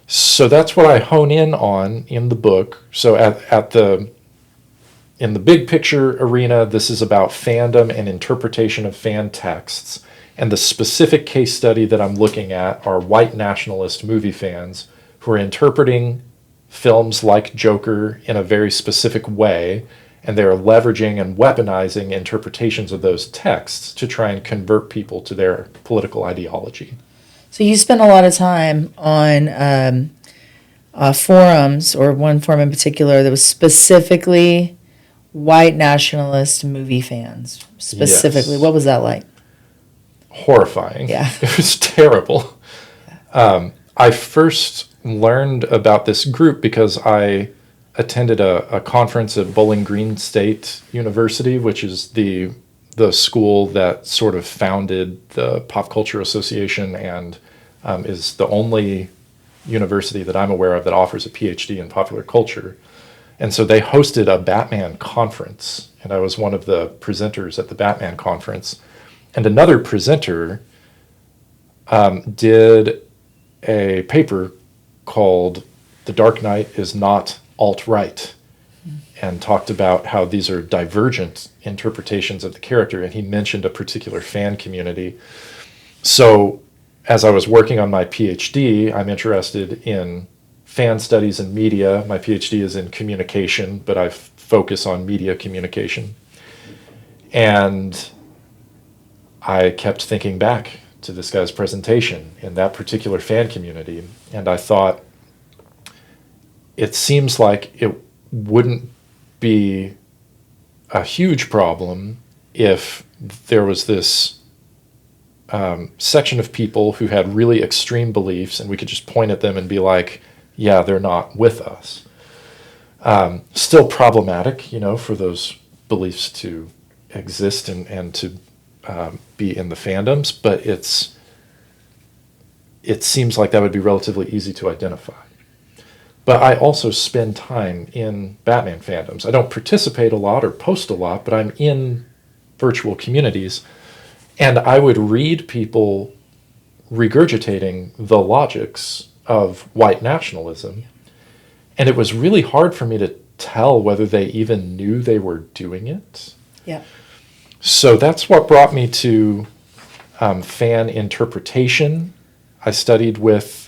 So that's what I hone in on in the book. So in the big picture arena, this is about fandom and interpretation of fan texts. And the specific case study that I'm looking at are white nationalist movie fans who are interpreting films like Joker in a very specific way, and they're leveraging and weaponizing interpretations of those texts to try and convert people to their political ideology. So you spent a lot of time on forums, or one forum in particular that was specifically white nationalist movie fans. Specifically, Yes. What was that like? Horrifying. Yeah. It was terrible. I first learned about this group because I attended a conference at Bowling Green State University, which is the school that sort of founded the Pop Culture Association and is the only university that I'm aware of that offers a PhD in popular culture. And so they hosted a Batman conference, and I was one of the presenters at the Batman conference. And another presenter did a paper called "The Dark Knight is Not Alt-Right," and talked about how these are divergent interpretations of the character, and he mentioned a particular fan community. So as I was working on my PhD, I'm interested in fan studies and media. My PhD is in communication, but I focus on media communication. And I kept thinking back to this guy's presentation in that particular fan community, and I thought, it seems like it wouldn't be a huge problem if there was this section of people who had really extreme beliefs and we could just point at them and be like, yeah, they're not with us. Still problematic, for those beliefs to exist and to be in the fandoms, but it seems like that would be relatively easy to identify. But I also spend time in Batman fandoms. I don't participate a lot or post a lot, but I'm in virtual communities. And I would read people regurgitating the logics of white nationalism. And it was really hard for me to tell whether they even knew they were doing it. Yeah. So that's what brought me to fan interpretation. I studied with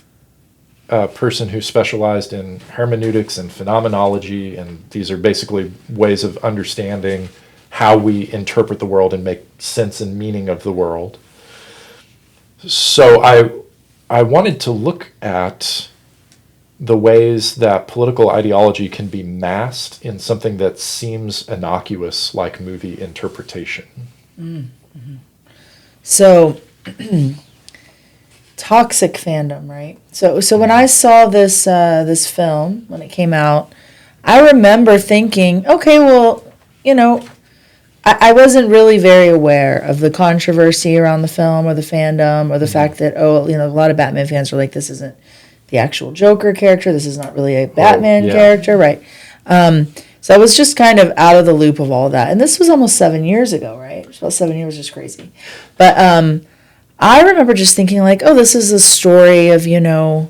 a person who specialized in hermeneutics and phenomenology, and these are basically ways of understanding how we interpret the world and make sense and meaning of the world. So I wanted to look at the ways that political ideology can be masked in something that seems innocuous, like movie interpretation. Mm-hmm. So toxic fandom, right? So when I saw this this film when it came out, I remember thinking, okay, well, I wasn't really very aware of the controversy around the film or the fandom or the fact that a lot of Batman fans are like, this isn't the actual Joker character. This is not really a Batman character, right? So I was just kind of out of the loop of all that. And this was almost 7 years ago, right? It was about 7 years, just crazy. But I remember just thinking like, oh, this is a story of, a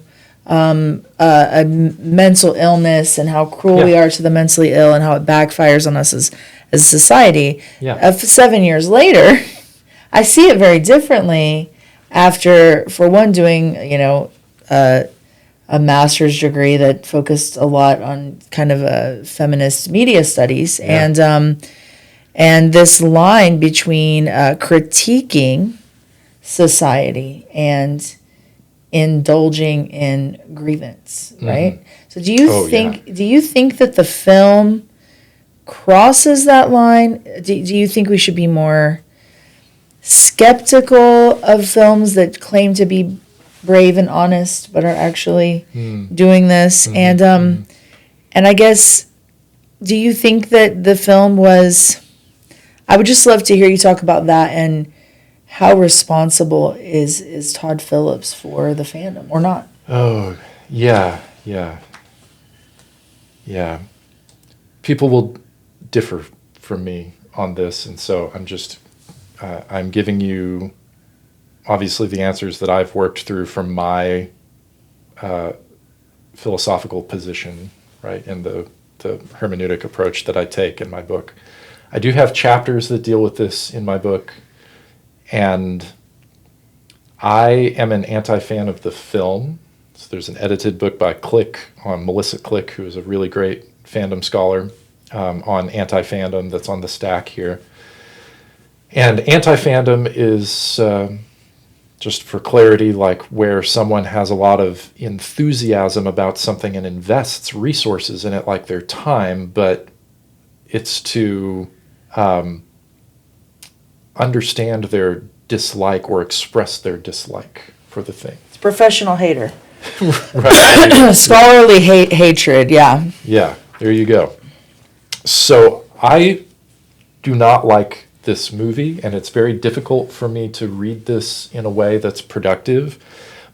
mental illness and how cruel we are to the mentally ill and how it backfires on us as a society. Yeah. 7 years later, I see it very differently after, for one, doing, a master's degree that focused a lot on kind of feminist media studies, and this line between critiquing society and indulging in grievance, right? So do you think that the film crosses that line? Do you think we should be more skeptical of films that claim to be brave and honest but are actually doing this? And I guess, do you think that the film was, I would just love to hear you talk about that, and how responsible is Todd Phillips for the fandom, or not? Oh, yeah. People will differ from me on this, and so I'm giving you obviously the answers that I've worked through from my philosophical position, right, and the hermeneutic approach that I take in my book. I do have chapters that deal with this in my book, and I am an anti-fan of the film. So there's an edited book by Melissa Click, who is a really great fandom scholar, on anti-fandom that's on the stack here. And anti-fandom is, just for clarity, like where someone has a lot of enthusiasm about something and invests resources in it, like their time, but it's to understand their dislike or express their dislike for the thing. It's professional hater. Right. Scholarly hatred, yeah. Yeah, there you go. So I do not like this movie, and it's very difficult for me to read this in a way that's productive.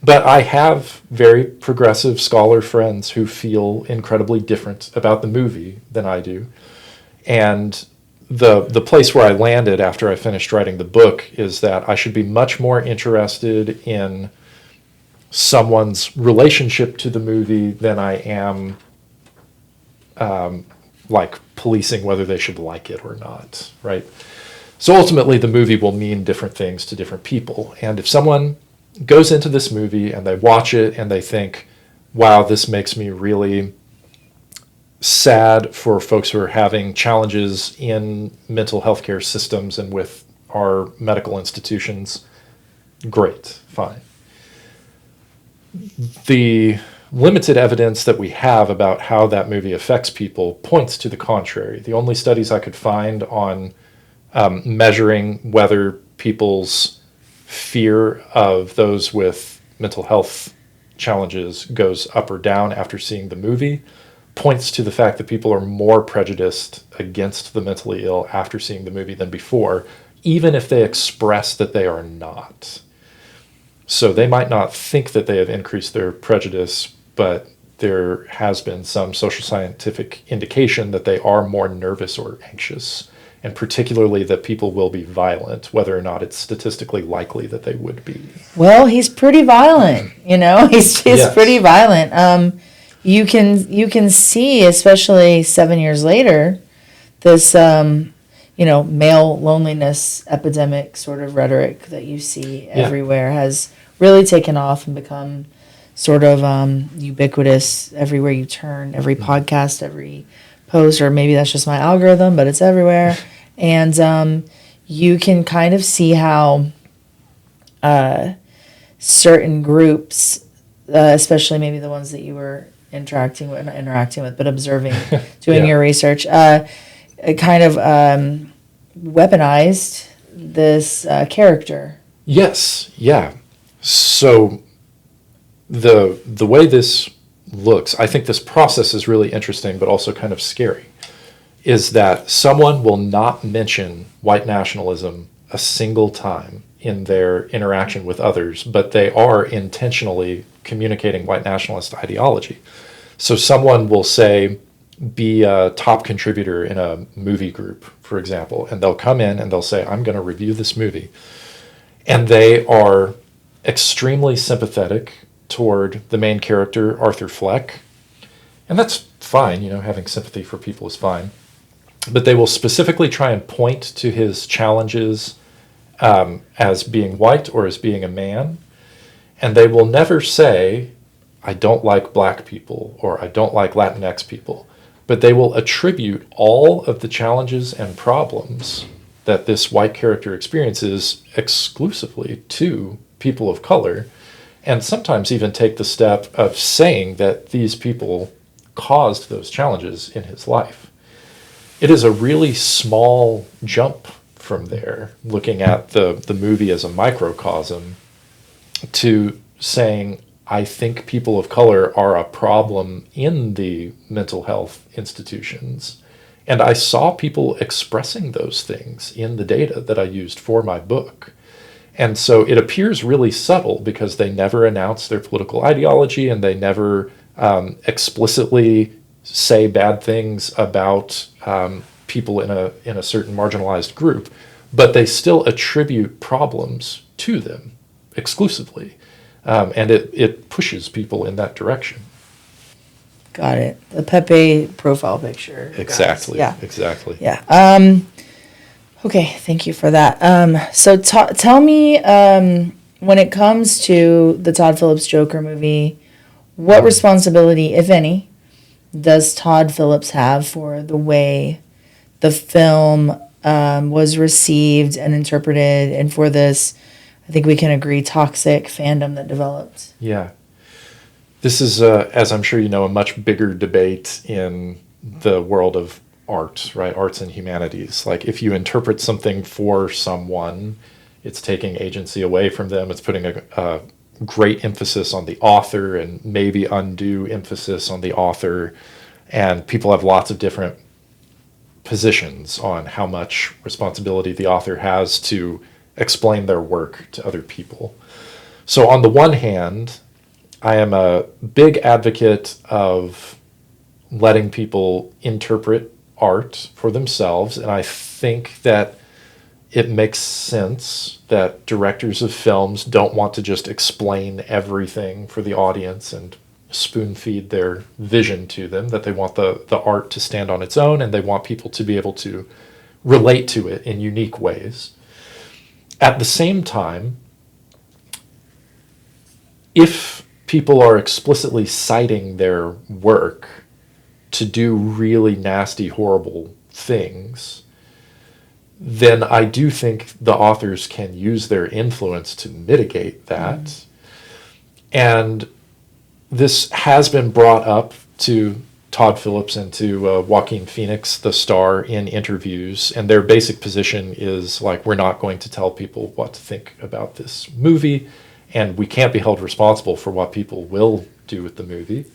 But I have very progressive scholar friends who feel incredibly different about the movie than I do. And the place where I landed after I finished writing the book is that I should be much more interested in someone's relationship to the movie than I am like policing whether they should like it or not, right? So ultimately the movie will mean different things to different people. And if someone goes into this movie and they watch it and they think, wow, this makes me really sad for folks who are having challenges in mental health care systems and with our medical institutions, great, fine. The limited evidence that we have about how that movie affects people points to the contrary. The only studies I could find on measuring whether people's fear of those with mental health challenges goes up or down after seeing the movie points to the fact that people are more prejudiced against the mentally ill after seeing the movie than before, even if they express that they are not. So they might not think that they have increased their prejudice, but there has been some social scientific indication that they are more nervous or anxious, and particularly that people will be violent, whether or not it's statistically likely that they would be. Well, he's pretty violent, he's Yes. pretty violent. You can see, especially 7 years later, this male loneliness epidemic sort of rhetoric that you see everywhere has really taken off and become sort of ubiquitous everywhere you turn, every podcast, every post, or maybe that's just my algorithm, but it's everywhere. And you can kind of see how certain groups, especially maybe the ones that you were not interacting with, but observing, doing your research, kind of weaponized this character. Yes, yeah. So the way this looks, I think this process is really interesting, but also kind of scary, is that someone will not mention white nationalism a single time in their interaction with others, but they are intentionally communicating white nationalist ideology. So someone will say, be a top contributor in a movie group, for example, and they'll come in and they'll say, I'm going to review this movie. And they are extremely sympathetic toward the main character, Arthur Fleck. And that's fine, having sympathy for people is fine. But they will specifically try and point to his challenges as being white or as being a man. And they will never say, I don't like black people or I don't like Latinx people. But they will attribute all of the challenges and problems that this white character experiences exclusively to people of color, and sometimes even take the step of saying that these people caused those challenges in his life. It is a really small jump from there, looking at the movie as a microcosm, to saying, I think people of color are a problem in the mental health institutions. And I saw people expressing those things in the data that I used for my book. And so it appears really subtle because they never announce their political ideology and they never explicitly say bad things about people in a certain marginalized group, but they still attribute problems to them exclusively. And it pushes people in that direction. Got it. The Pepe profile picture. Exactly. Guys. Yeah. Exactly. Yeah. Okay. Thank you for that. So tell me, when it comes to the Todd Phillips Joker movie, what responsibility, if any, does Todd Phillips have for the way the film was received and interpreted, and for this, I think we can agree, toxic fandom that developed? Yeah. This is, as I'm sure you know, a much bigger debate in the world of art, right? Arts and humanities. Like, if you interpret something for someone, it's taking agency away from them. It's putting a great emphasis on the author and maybe undue emphasis on the author. And people have lots of different positions on how much responsibility the author has to explain their work to other people. So on the one hand, I am a big advocate of letting people interpret art for themselves, and I think that it makes sense that directors of films don't want to just explain everything for the audience and spoon feed their vision to them, that they want the art to stand on its own, and they want people to be able to relate to it in unique ways. At the same time, if people are explicitly citing their work to do really nasty, horrible things, then I do think the authors can use their influence to mitigate that. And this has been brought up to Todd Phillips and to Joaquin Phoenix, the star, in interviews, and their basic position is like, we're not going to tell people what to think about this movie, and we can't be held responsible for what people will do with the movie.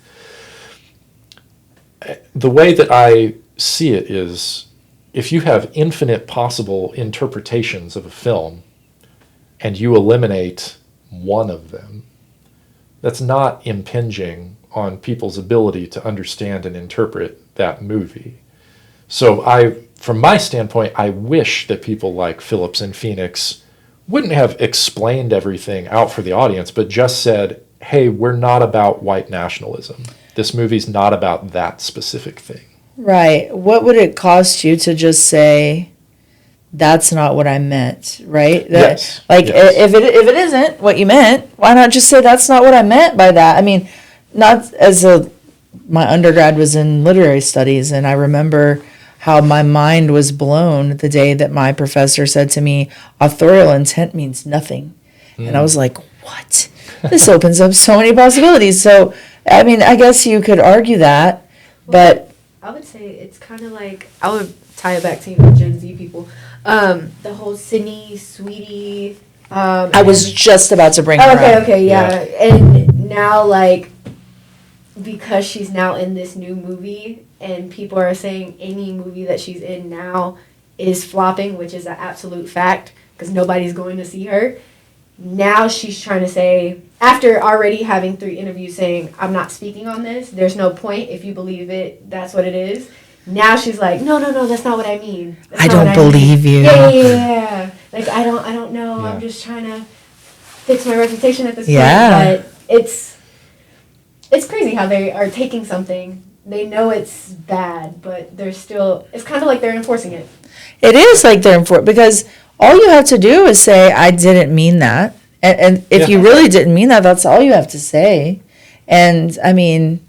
The way that I see it is, if you have infinite possible interpretations of a film and you eliminate one of them, that's not impinging on people's ability to understand and interpret that movie. So from my standpoint, I wish that people like Phillips and Phoenix wouldn't have explained everything out for the audience, but just said, hey, we're not about white nationalism. This movie's not about that specific thing. Right. What would it cost you to just say, that's not what I meant, right? Yes. Like, yes. If it isn't what you meant, why not just say, that's not what I meant by that? I mean, not my undergrad was in literary studies, and I remember how my mind was blown the day that my professor said to me, authorial intent means nothing. And I was like, what? This opens up so many possibilities. So, I mean, I guess you could argue that, but I would say it's kind of like, I would tie it back to even Gen Z people. The whole Sydney, Sweetie. I was just about to bring her up. Okay, yeah. And now, like, because she's now in this new movie, and people are saying any movie that she's in now is flopping, which is an absolute fact, because nobody's going to see her. now she's trying to say, after already having 3 interviews saying, I'm not speaking on this, there's no point. If you believe it, that's what it is. Now she's like, no, that's not what I mean. That's I not what don't believe mean. you. Yeah. Like, I don't know. Yeah. I'm just trying to fix my reputation at this Yeah. point. But it's crazy how they are taking something. They know it's bad, but they're still, it's kind of like they're enforcing it. It is like they're important because all you have to do is say, I didn't mean that. And if Yeah. you really didn't mean that, that's all you have to say. And I mean,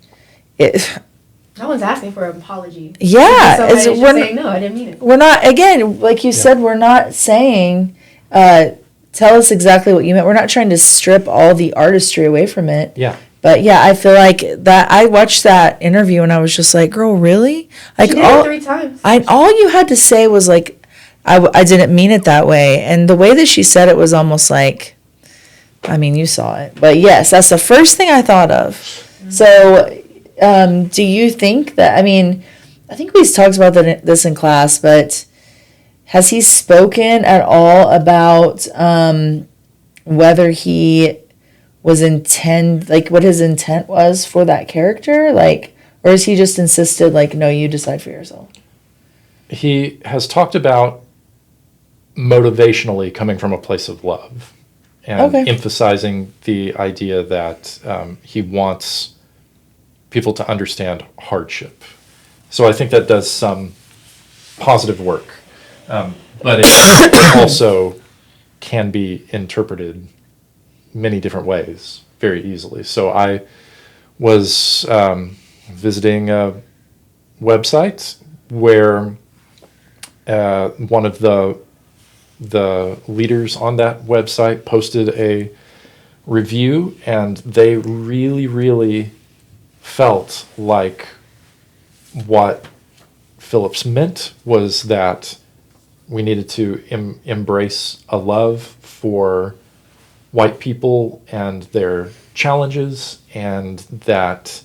No one's asking for an apology. yeah, Somebody's it's, just saying, no, I didn't mean it. we're not, again, like you said, we're not saying, tell us exactly what you meant. We're not trying to strip all the artistry away from it. Yeah. But yeah, I feel like that. I watched that interview and I was just like, girl, really? Like She did it 3 times. all you had to say was like, I didn't mean it that way. And the way that she said it was almost like, I mean, you saw it. But yes, that's the first thing I thought of. Mm-hmm. So do you think that, I mean, I think we talked about this in class, but has he spoken at all about whether he was like what his intent was for that character? Like, or is he just insisted, like, no, you decide for yourself? He has talked about motivationally coming from a place of love and emphasizing the idea that he wants people to understand hardship. So I think that does some positive work. But it also can be interpreted many different ways very easily. So I was visiting a website where one of the leaders on that website posted a review, and they really felt like what Phillips meant was that we needed to embrace a love for white people and their challenges, and that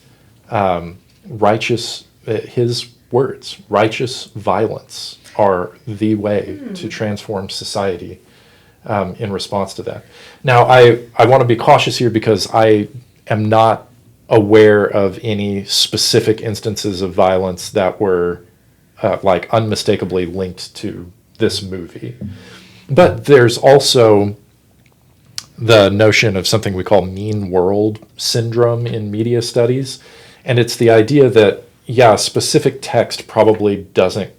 his words, righteous violence are the way to transform society in response to that. Now, I want to be cautious here because I am not aware of any specific instances of violence that were like unmistakably linked to this movie. But there's also the notion of something we call mean world syndrome in media studies. And it's the idea that, yeah, specific text probably doesn't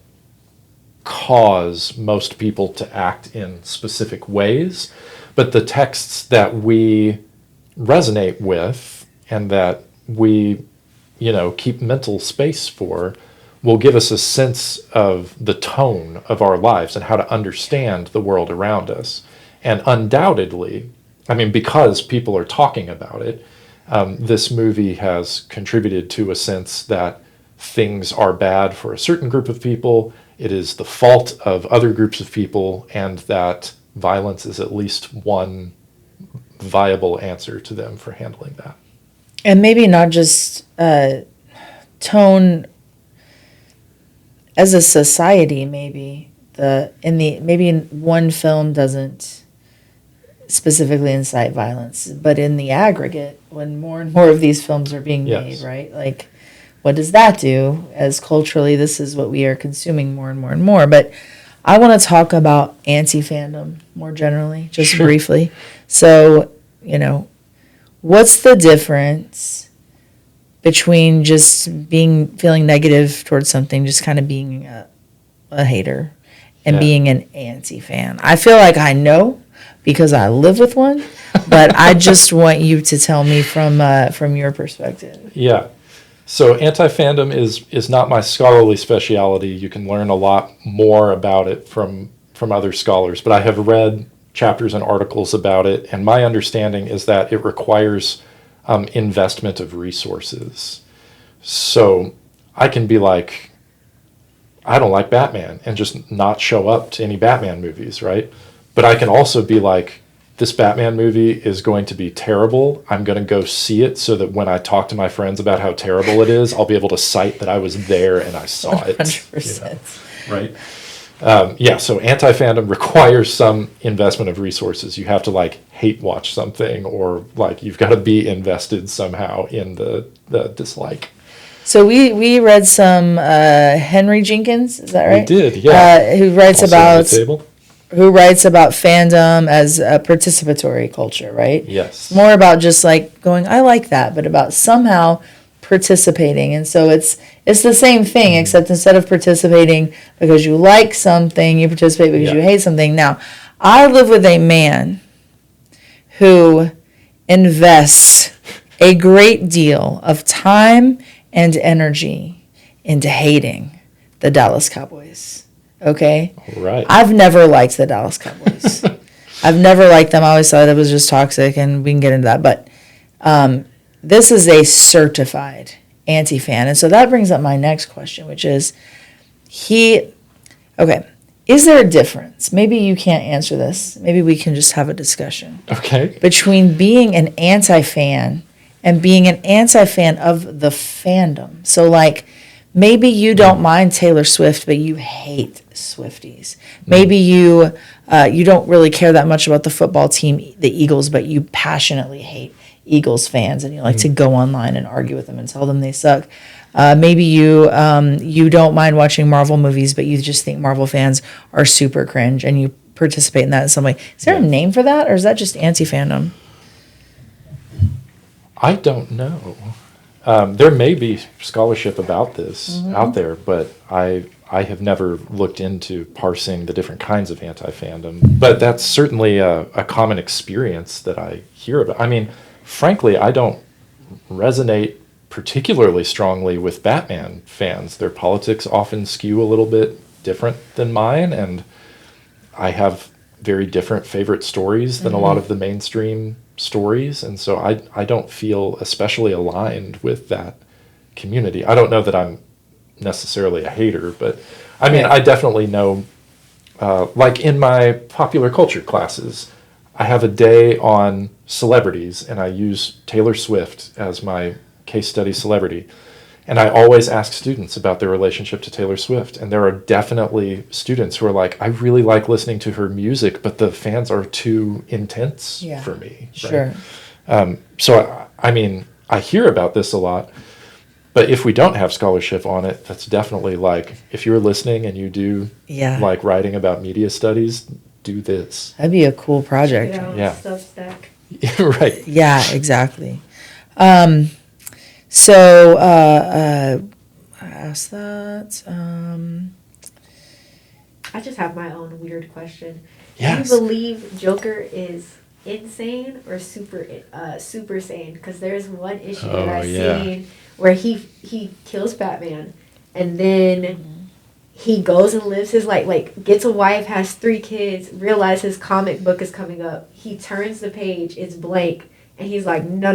cause most people to act in specific ways, but the texts that we resonate with and that we, keep mental space for will give us a sense of the tone of our lives and how to understand the world around us. And undoubtedly, I mean, because people are talking about it, this movie has contributed to a sense that things are bad for a certain group of people, it is the fault of other groups of people, and that violence is at least one viable answer to them for handling that. And maybe not just tone as a society, maybe maybe in one film doesn't specifically incite violence, but in the aggregate, when more and more of these films are being made, right? Like, what does that do? As culturally, this is what we are consuming more and more and more. But I want to talk about anti-fandom more generally, just briefly. So, what's the difference between just feeling negative towards something, just kind of being a hater, and being an anti-fan? I feel like I know because I live with one, but I just want you to tell me from your perspective. Yeah. So anti-fandom is not my scholarly specialty. You can learn a lot more about it from other scholars, but I have read chapters and articles about it, and my understanding is that it requires investment of resources. So I can be like, I don't like Batman, and just not show up to any Batman movies, right? But I can also be like, this Batman movie is going to be terrible. I'm going to go see it so that when I talk to my friends about how terrible it is, I'll be able to cite that I was there and I saw it. 100%. Right? So anti-fandom requires some investment of resources. You have to like hate watch something, or like you've got to be invested somehow in the dislike. So we read some Henry Jenkins, is that right? We did, yeah. Who writes Also on the about table. fandom as a participatory culture, right? Yes. More about just like going, I like that, but about somehow participating. And so it's the same thing, except instead of participating because you like something, you participate because you hate something. Now, I live with a man who invests a great deal of time and energy into hating the Dallas Cowboys. Okay? Right. I've never liked the Dallas Cowboys. I've never liked them. I always thought it was just toxic, and we can get into that. But this is a certified anti-fan. And so that brings up my next question, which is, is there a difference? Maybe you can't answer this. Maybe we can just have a discussion. Okay. Between being an anti-fan and being an anti-fan of the fandom. So, like, maybe you don't mind Taylor Swift, but you hate Swifties. Maybe you don't really care that much about the football team, the Eagles, but you passionately hate Eagles fans, and you like to go online and argue with them and tell them they suck. Maybe you don't mind watching Marvel movies, but you just think Marvel fans are super cringe, and you participate in that in some way. Is there a name for that, or is that just anti-fandom? I don't know. There may be scholarship about this out there, but I have never looked into parsing the different kinds of anti-fandom. But that's certainly a common experience that I hear about. I mean, frankly, I don't resonate particularly strongly with Batman fans. Their politics often skew a little bit different than mine, and I have very different favorite stories than a lot of the mainstream stories, and so I don't feel especially aligned with that community. I don't know that I'm necessarily a hater, but I mean, I definitely know, like in my popular culture classes, I have a day on celebrities, and I use Taylor Swift as my case study celebrity. And I always ask students about their relationship to Taylor Swift. And there are definitely students who are like, I really like listening to her music, but the fans are too intense for me. Sure. Right? So, I mean, I hear about this a lot. But if we don't have scholarship on it, that's definitely like, if you're listening and you do like writing about media studies, do this. That'd be a cool project. Substack. Right. Yeah, exactly. So I asked that. I just have my own weird question. Yes. Do you believe Joker is insane or super sane? Because there's one issue that I've seen where he kills Batman, and then he goes and lives his life, like gets a wife, has 3 kids, realizes his comic book is coming up. He turns the page, it's blank. And he's like, no,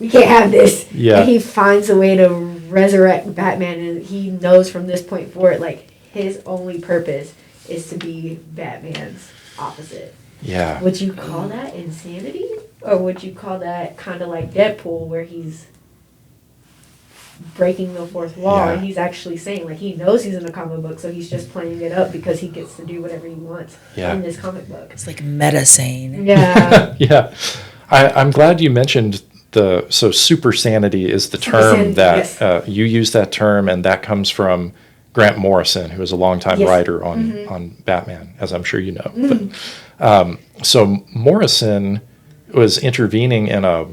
we can't have this. Yeah. And he finds a way to resurrect Batman, and he knows from this point forward, like, his only purpose is to be Batman's opposite. Yeah. Would you call that insanity? Or would you call that kind of like Deadpool, where he's breaking the fourth wall, and he's actually saying, like, he knows he's in a comic book, so he's just playing it up because he gets to do whatever he wants in this comic book. It's like meta-sane. Yeah. Yeah. I'm glad you mentioned super sanity is the term that you use that term, and that comes from Grant Morrison, who is a longtime writer on Batman, as I'm sure you know. But, so Morrison was intervening in a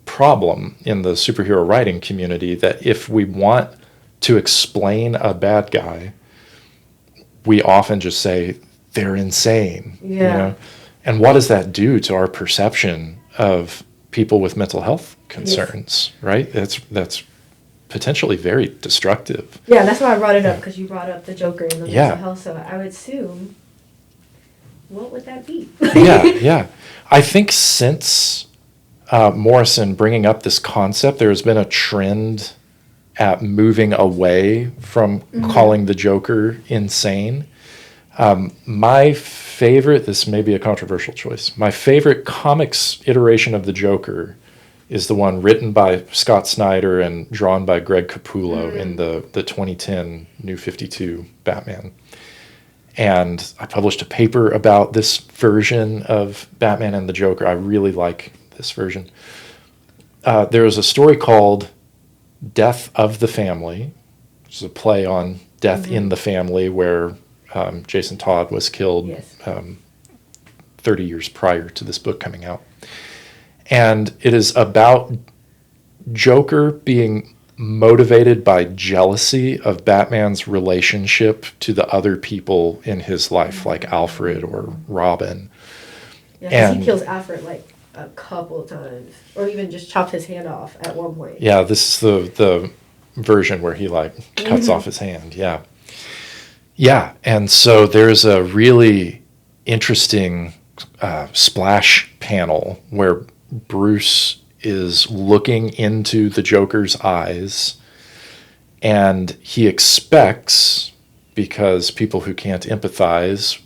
problem in the superhero writing community, that if we want to explain a bad guy, we often just say they're insane. Yeah. You know? And what does that do to our perception of people with mental health concerns, right? That's potentially very destructive. Yeah, that's why I brought it up, because you brought up the Joker and the mental health. So I would assume, what would that be? Yeah. I think since Morrison bringing up this concept, there has been a trend at moving away from calling the Joker insane. My favorite, this may be a controversial choice, my favorite comics iteration of the Joker is the one written by Scott Snyder and drawn by Greg Capullo in the 2010 New 52 Batman. And I published a paper about this version of Batman and the Joker. I really like this version. There is a story called Death of the Family, which is a play on Death in the Family, where Jason Todd was killed 30 years prior to this book coming out. And it is about Joker being motivated by jealousy of Batman's relationship to the other people in his life, like Alfred or Robin. Yeah, 'cause he kills Alfred like a couple of times, or even just chopped his hand off at one point. Yeah, this is the version where he like cuts off his hand. Yeah. Yeah, and so there's a really interesting splash panel where Bruce is looking into the Joker's eyes, and he expects, because people who can't empathize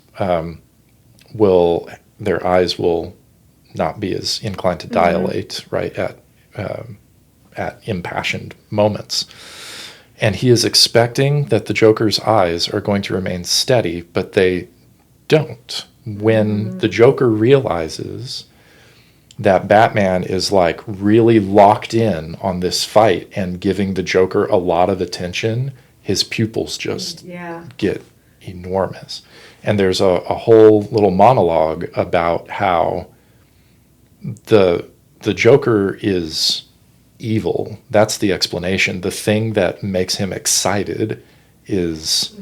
their eyes will not be as inclined to dilate right at impassioned moments. And he is expecting that the Joker's eyes are going to remain steady, but they don't. When the Joker realizes that Batman is like really locked in on this fight and giving the Joker a lot of attention, his pupils just get enormous. And there's a whole little monologue about how the Joker is evil. That's the explanation. The thing that makes him excited is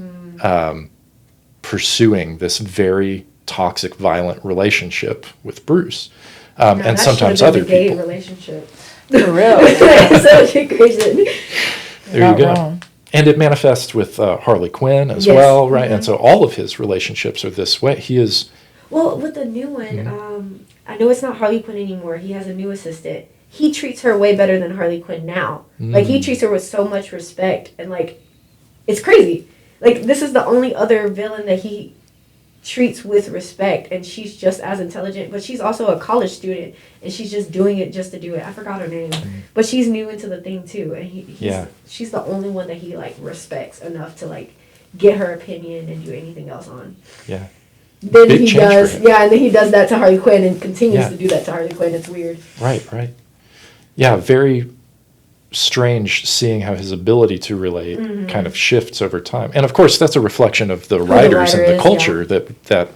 pursuing this very toxic, violent relationship with Bruce. And sometimes other people. Relationship. For real. So crazy. There you go. Wrong. And it manifests with Harley Quinn as well, right? And so all of his relationships are this way. He is... Well, with the new one, I know it's not Harley Quinn anymore. He has a new assistant. He treats her way better than Harley Quinn now. Like, he treats her with so much respect, and, like, it's crazy. Like, this is the only other villain that he treats with respect, and she's just as intelligent, but she's also a college student, and she's just doing it just to do it. I forgot her name, but she's new into the thing too, and she's the only one that he like respects enough to like get her opinion and do anything else on. Yeah. Then he does, and then he does that to Harley Quinn and continues to do that to Harley Quinn. It's weird. Right. Yeah, very strange seeing how his ability to relate kind of shifts over time. And of course, that's a reflection of the writers and the culture that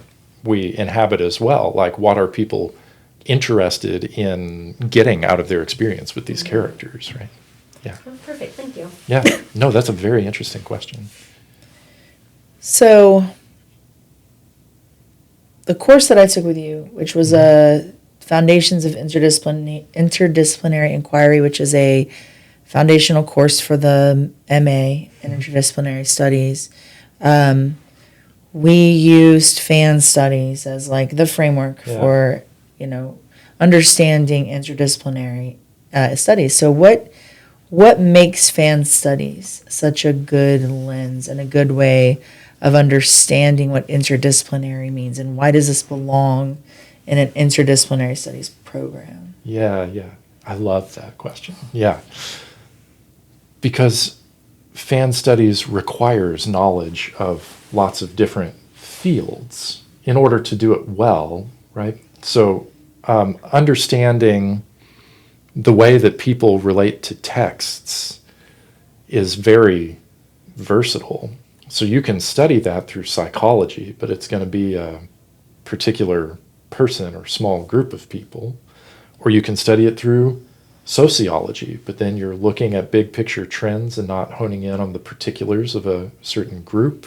we inhabit as well. Like, what are people interested in getting out of their experience with these characters, right? Yeah. Oh, perfect. Thank you. Yeah. No, that's a very interesting question. So, the course that I took with you, which was Foundations of Interdisciplinary Inquiry, which is a foundational course for the MA in Interdisciplinary Studies. We used fan studies as like the framework for, understanding interdisciplinary studies. So what makes fan studies such a good lens and a good way of understanding what interdisciplinary means, and why does this belong in an interdisciplinary studies program? Yeah. I love that question. Yeah. Because fan studies requires knowledge of lots of different fields in order to do it well, right? So understanding the way that people relate to texts is very versatile. So you can study that through psychology, but it's going to be a particular person or small group of people. Or you can study it through sociology, but then you're looking at big picture trends and not honing in on the particulars of a certain group.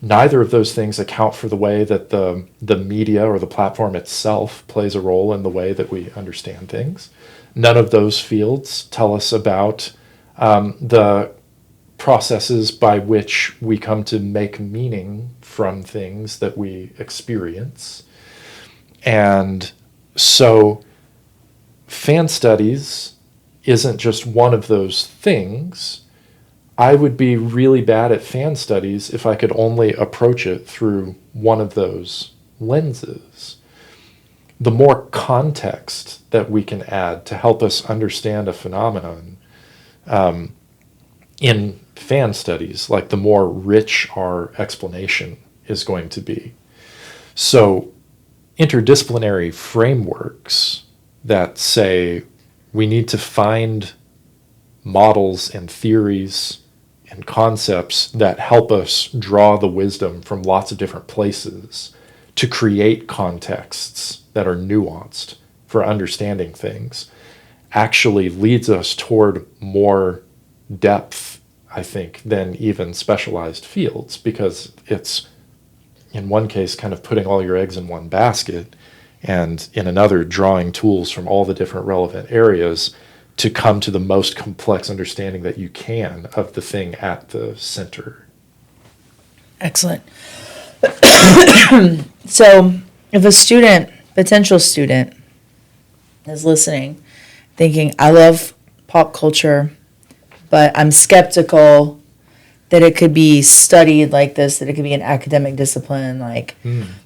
Neither of those things account for the way that the media or the platform itself plays a role in the way that we understand things. None of those fields tell us about the processes by which we come to make meaning from things that we experience. And so fan studies isn't just one of those things. I would be really bad at fan studies if I could only approach it through one of those lenses. the more context that we can add to help us understand a phenomenon in fan studies, like the more rich our explanation is going to be. So interdisciplinary frameworks that say we need to find models and theories and concepts that help us draw the wisdom from lots of different places to create contexts that are nuanced for understanding things actually leads us toward more depth, I think, than even specialized fields, because it's, in one case, kind of putting all your eggs in one basket, and in another, drawing tools from all the different relevant areas to come to the most complex understanding that you can of the thing at the center. Excellent. So if a potential student is listening, thinking, I love pop culture, but I'm skeptical that it could be studied like this, that it could be an academic discipline, like,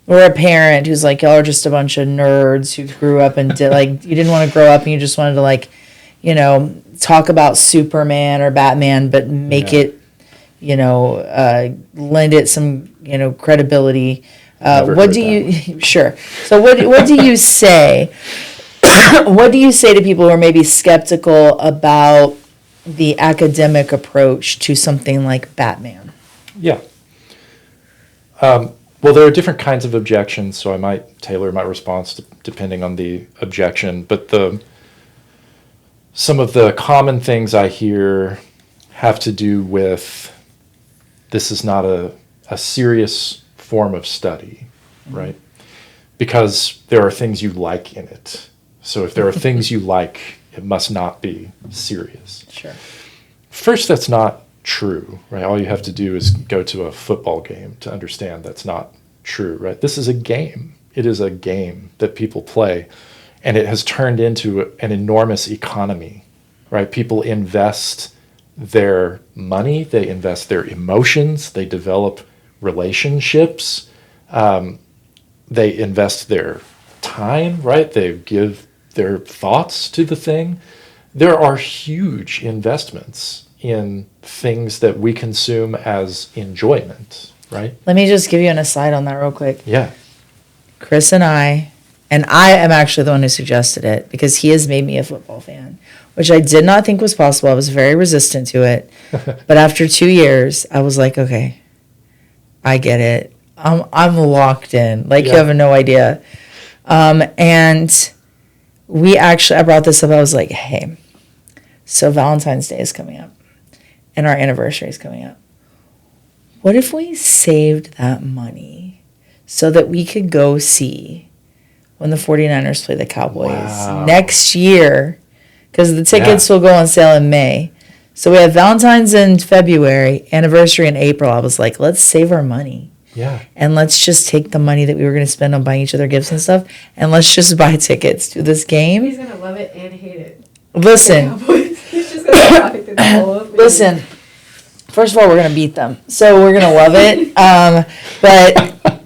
or a parent who's like, y'all are just a bunch of nerds who grew up and did, like, you didn't want to grow up and you just wanted to, like, talk about Superman or Batman, but make it, lend it some, credibility. What do you, sure. So what do you say? What do you say to people who are maybe skeptical about the academic approach to something like Batman? Yeah. Well, there are different kinds of objections, so I might tailor my response depending on the objection. But some of the common things I hear have to do with this is not a serious form of study, right? Because there are things you like in it. So if there are things you like, it must not be serious. Sure. First, that's not true, right? All you have to do is go to a football game to understand that's not true, right? This is a game. It is a game that people play, and it has turned into an enormous economy, right? People invest their money, they invest their emotions, they develop relationships, they invest their time, right? They give their thoughts to the thing. There are huge investments in things that we consume as enjoyment, right? Let me just give you an aside on that real quick. Yeah. Chris and I am actually the one who suggested it because he has made me a football fan, which I did not think was possible. I was very resistant to it. But after 2 years, I was like, okay, I get it. I'm locked in. Like, you have no idea. And I brought this up. I was like, hey, so Valentine's Day is coming up and our anniversary is coming up. What if we saved that money so that we could go see when the 49ers play the Cowboys next year? Because the tickets will go on sale in May. So we have Valentine's in February, anniversary in April. I was like, let's save our money. Yeah. And let's just take the money that we were going to spend on buying each other gifts and stuff, and let's just buy tickets to this game. He's going to love it and hate it. Listen. He's just going to talk through the whole thing. Listen. First of all, we're going to beat them. So we're going to love it. But,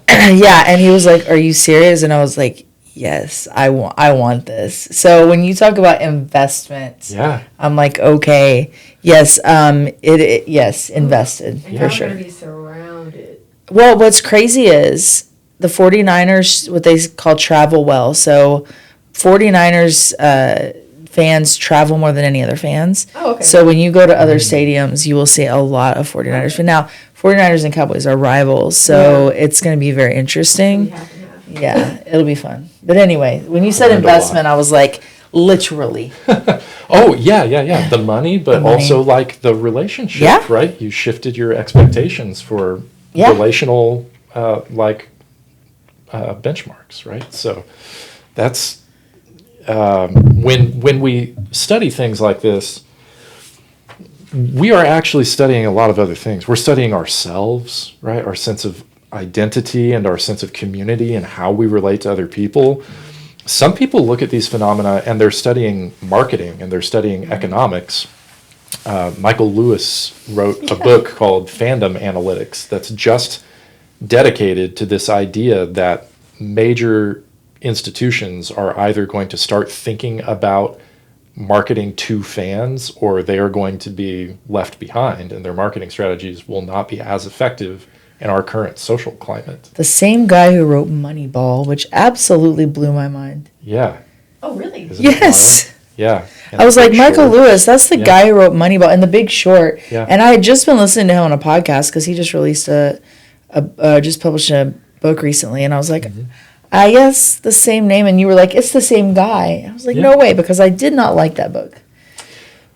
yeah, and he was like, are you serious? And I was like, yes, I want this. So when you talk about investment, I'm like, okay, yes, yes, invested, and for sure. Going to be surrounded. Well, what's crazy is the 49ers, what they call travel well. So 49ers fans travel more than any other fans. Oh, okay. So when you go to other stadiums, you will see a lot of 49ers. But now, 49ers and Cowboys are rivals, so it's going to be very interesting. Yeah, it'll be fun. But anyway, when you said investment, I was like, literally. Oh, yeah. The money, but also like the relationship, right? You shifted your expectations for relational benchmarks, right? So that's when we study things like this, we are actually studying a lot of other things. We're studying ourselves, right? Our sense of identity and our sense of community and how we relate to other people. Some people look at these phenomena and they're studying marketing and they're studying economics. Michael Lewis wrote a book called Fandom Analytics that's just dedicated to this idea that major institutions are either going to start thinking about marketing to fans, or they are going to be left behind, and their marketing strategies will not be as effective in our current social climate. The same guy who wrote Moneyball, which absolutely blew my mind. Yeah. Oh, really? Isn't it Yes. wild? Yeah. And I was The like, Big Michael Short. Lewis, that's the Yeah. guy who wrote Moneyball and The Big Short. Yeah. And I had just been listening to him on a podcast because he just released just published a book recently. And I was like, yes, the same name. And you were like, it's the same guy. I was like, Yeah. no way, because I did not like that book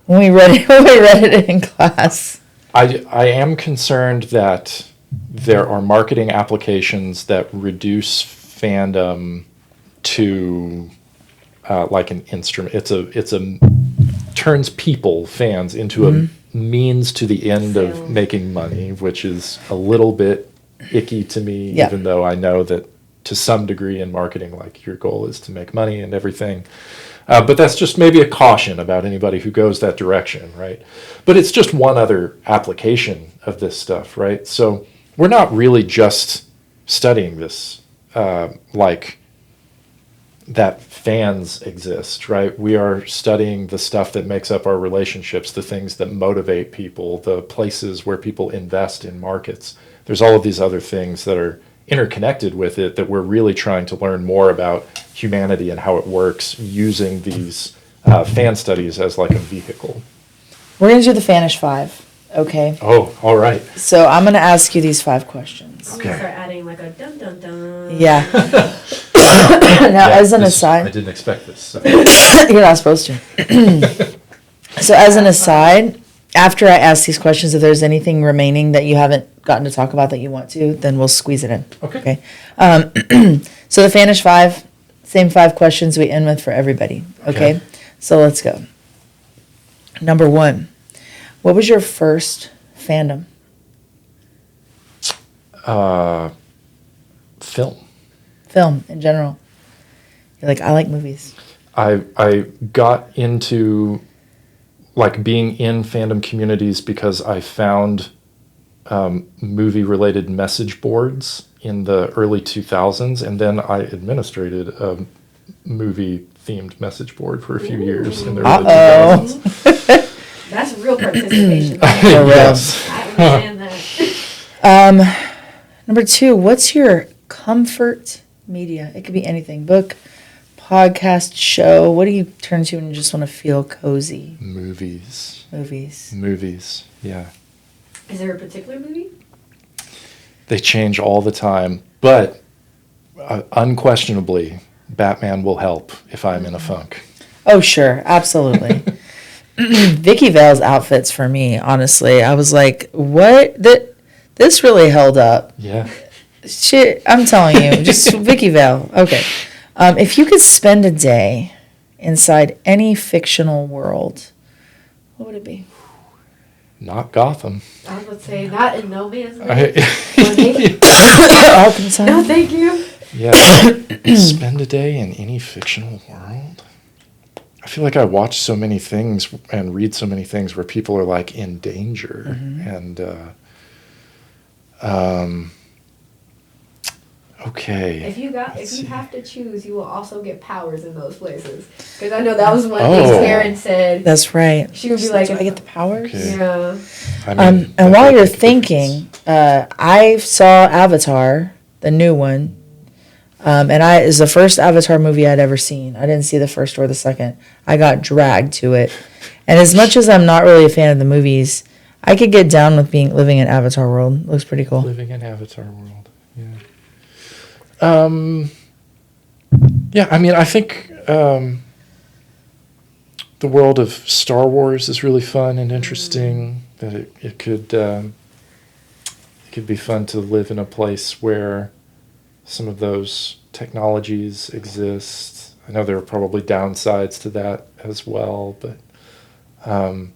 when we read it in class. I am concerned that there are marketing applications that reduce fandom to like an instrument. It's a turns fans into a means to the end of Sales. making money, which is a little bit icky to me. Yeah. Even though I know that to some degree in marketing, like your goal is to make money and everything. But that's just maybe a caution about anybody who goes that direction, right? But it's just one other application of this stuff, right? So we're not really just studying this like that fans exist, right? We are studying the stuff that makes up our relationships, the things that motivate people, the places where people invest in markets. There's all of these other things that are interconnected with it that we're really trying to learn more about humanity and how it works using these fan studies as like a vehicle. We're going to do the fannISh 5, okay? Oh, all right. So I'm going to ask you these 5 questions. I'm gonna start adding like a dun dun dun. Yeah. Now, Yeah, as an I aside, didn't expect this. So. you're not supposed to. So as an aside, after I ask these questions, if there's anything remaining that you haven't gotten to talk about that you want to, then we'll squeeze it in. Okay. So the fannISh 5, same 5 questions we end with for everybody. Okay. Okay. So let's go. Number 1, what was your first fandom? Film in general. You're like, I like movies. I got into like being in fandom communities because I found movie related message boards in the early 2000s, and then I administrated a movie themed message board for a few years in the early 2000s. That's real participation. Yes. I understand that. Number 2, what's your comfort media? It could be anything. Book, podcast, show. What do you turn to when you just want to feel cozy? Movies. Movies. Yeah. Is there a particular movie? They change all the time, but unquestionably, Batman will help if I'm in a funk. Oh, sure. Absolutely. Vicky Vale's outfits for me, honestly. I was like, what? This really held up. Yeah. Shit, I'm telling you. Just Vicky Vale. Okay. If you could spend a day inside any fictional world, what would it be? Not Gotham. I was about to say not in No Man's Land. I- Or maybe- Arkansas? no, thank you. Yeah. Spend a day in any fictional world? I feel like I watch so many things and read so many things where people are like in danger. And, okay. If you have to choose, you will also get powers in those places. Because I know that was one Oh. thing Karen said. That's right. She would be She's like, do I get the powers? Okay. Yeah. I mean, And that while might you're make a thinking, difference. I saw Avatar, the new one, and it was the first Avatar movie I'd ever seen. I didn't see the first or the second. I got dragged to it, and as much as I'm not really a fan of the movies, I could get down with living in Avatar world. Looks pretty cool. Living in Avatar world. Yeah. Yeah, I mean, I think the world of Star Wars is really fun and interesting. That it could be fun to live in a place where some of those technologies exist. I know there are probably downsides to that as well, but the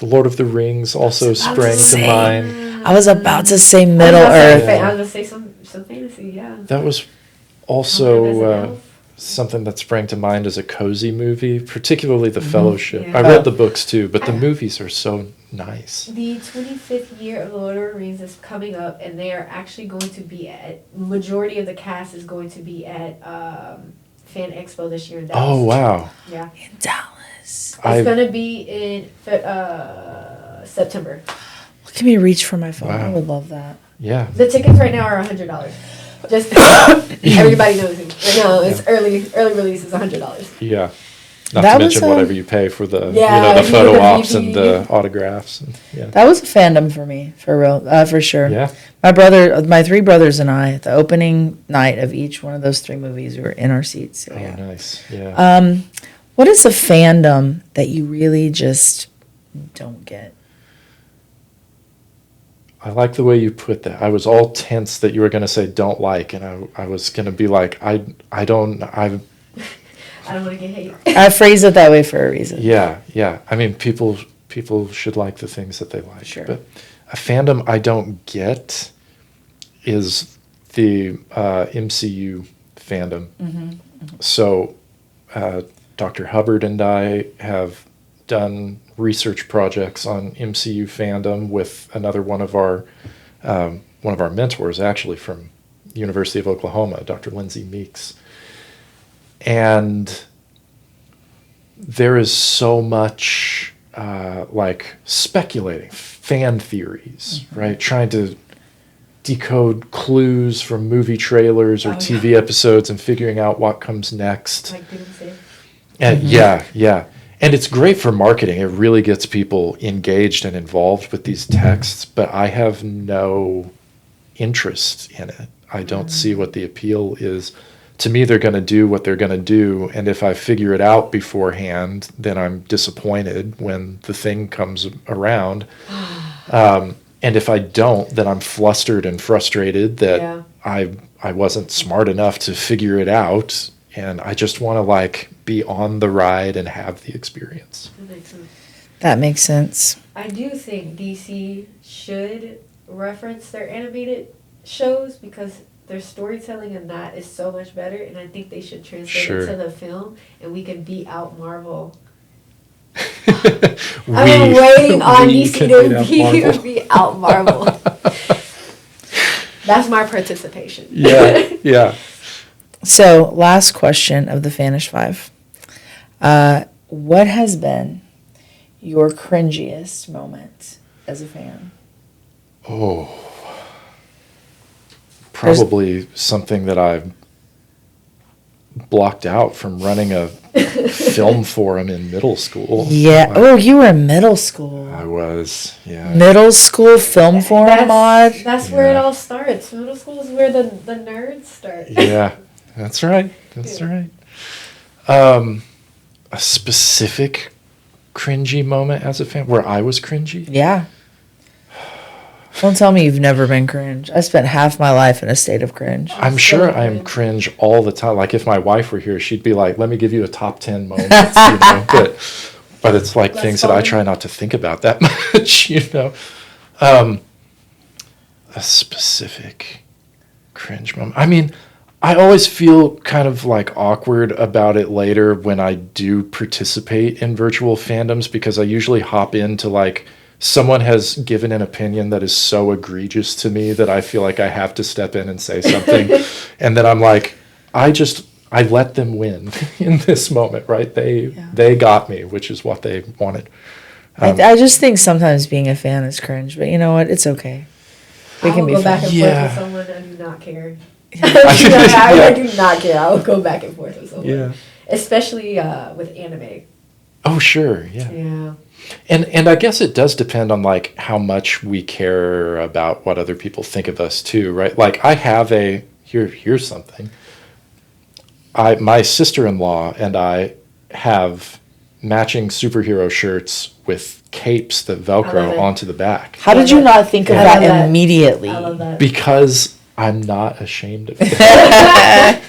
Lord of the Rings also sprang to mind. I was about to say Middle I was Earth. gonna say some fantasy, yeah. That was Wonder if there's an also elf. something that sprang to mind as a cozy movie, particularly The Fellowship. Yeah. I read the books too, but the movies are so nice. The 25th year of The Lord of the Rings is coming up, and they are actually going to be at, majority of the cast is going to be at Fan Expo this year in Dallas. Oh, wow. Yeah. In Dallas. It's going to be in September. Look at me reach for my phone. Wow. I would love that. Yeah. The tickets right now are $100. Just everybody knows it. No, it's early release is $100. Yeah. Not That to mention was, whatever you pay for the Yeah, the if you photo get the ops and the DVD. autographs. And, yeah. That was a fandom for me, for real, for sure. Yeah. My three brothers and I, the opening night of each one of those three movies, we were in our seats. So Oh, yeah. nice. Yeah. What is a fandom that you really just don't get? I like the way you put that. I was all tense that you were going to say don't like, and I was going to be like, I don't, I don't want to get hate. I phrase it that way for a reason. yeah. I mean, people should like the things that they like. Sure. But a fandom I don't get is the MCU fandom. So Dr. Hubbard and I have done research projects on MCU fandom with another one of our mentors, actually from University of Oklahoma, Dr. Lindsay Meeks. And there is so much like speculating, fan theories, right? Trying to decode clues from movie trailers or TV episodes and figuring out what comes next. Like Doomsday. And yeah. And it's great for marketing. It really gets people engaged and involved with these texts, but I have no interest in it. I don't see what the appeal is. To me, they're going to do what they're going to do, and if I figure it out beforehand, then I'm disappointed when the thing comes around. And if I don't, then I'm flustered and frustrated that I wasn't smart enough to figure it out, and I just want to like be on the ride and have the experience. That makes sense. That makes sense. I do think DC should reference their animated shows because their storytelling in that is so much better, and I think they should translate it to the film, and we can beat out Marvel. I've been waiting on DC to beat out Marvel. That's my participation. Yeah. So, last question of the fannISh 5. What has been your cringiest moment as a fan? Oh, probably something that I've blocked out from running a film forum in middle school. Yeah. Oh, you were in middle school. I was, yeah. Middle school film forum mod. That's where it all starts. Middle school is where the nerds start. Yeah, that's right. That's right. A specific cringy moment as a fan where I was cringy? Yeah. Don't tell me you've never been cringe. I spent half my life in a state of cringe. I'm sure I'm cringe all the time. Like if my wife were here, she'd be like, let me give you a top 10 moments, you know, but it's like things that I try not to think about that much, you know. A specific cringe moment. I mean, I always feel kind of like awkward about it later when I do participate in virtual fandoms because I usually hop into like someone has given an opinion that is so egregious to me that I feel like I have to step in and say something. And then I'm like, I let them win in this moment, right? They got me, which is what they wanted. I just think sometimes being a fan is cringe, but you know what? It's okay. We can be go back friends. and forth with someone and do not care. I do not care. I'll go back and forth with someone. Yeah. Especially with anime. Oh, sure. Yeah. Yeah. And I guess it does depend on like how much we care about what other people think of us too, right? Like I have here's something. My sister-in-law and I have matching superhero shirts with capes that Velcro onto the back. How did you not think of that immediately? I love that. Because I'm not ashamed of it.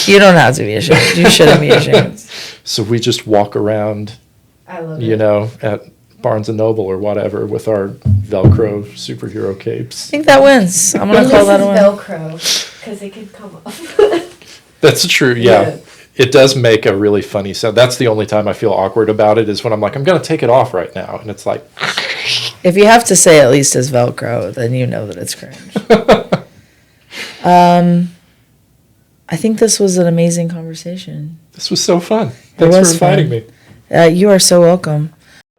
You don't have to be ashamed. You shouldn't be ashamed. So we just walk around, I love you it. know, at Barnes & Noble or whatever with our Velcro superhero capes. I think that wins. I'm going to call that a win. Velcro because it can come off. That's true, yeah. it does make a really funny sound. That's the only time I feel awkward about it, is when I'm like, I'm going to take it off right now. And it's like, If you have to say at least as Velcro, then you know that it's cringe. I think this was an amazing conversation. this was so fun. Thanks for was inviting fun. me. You are so welcome.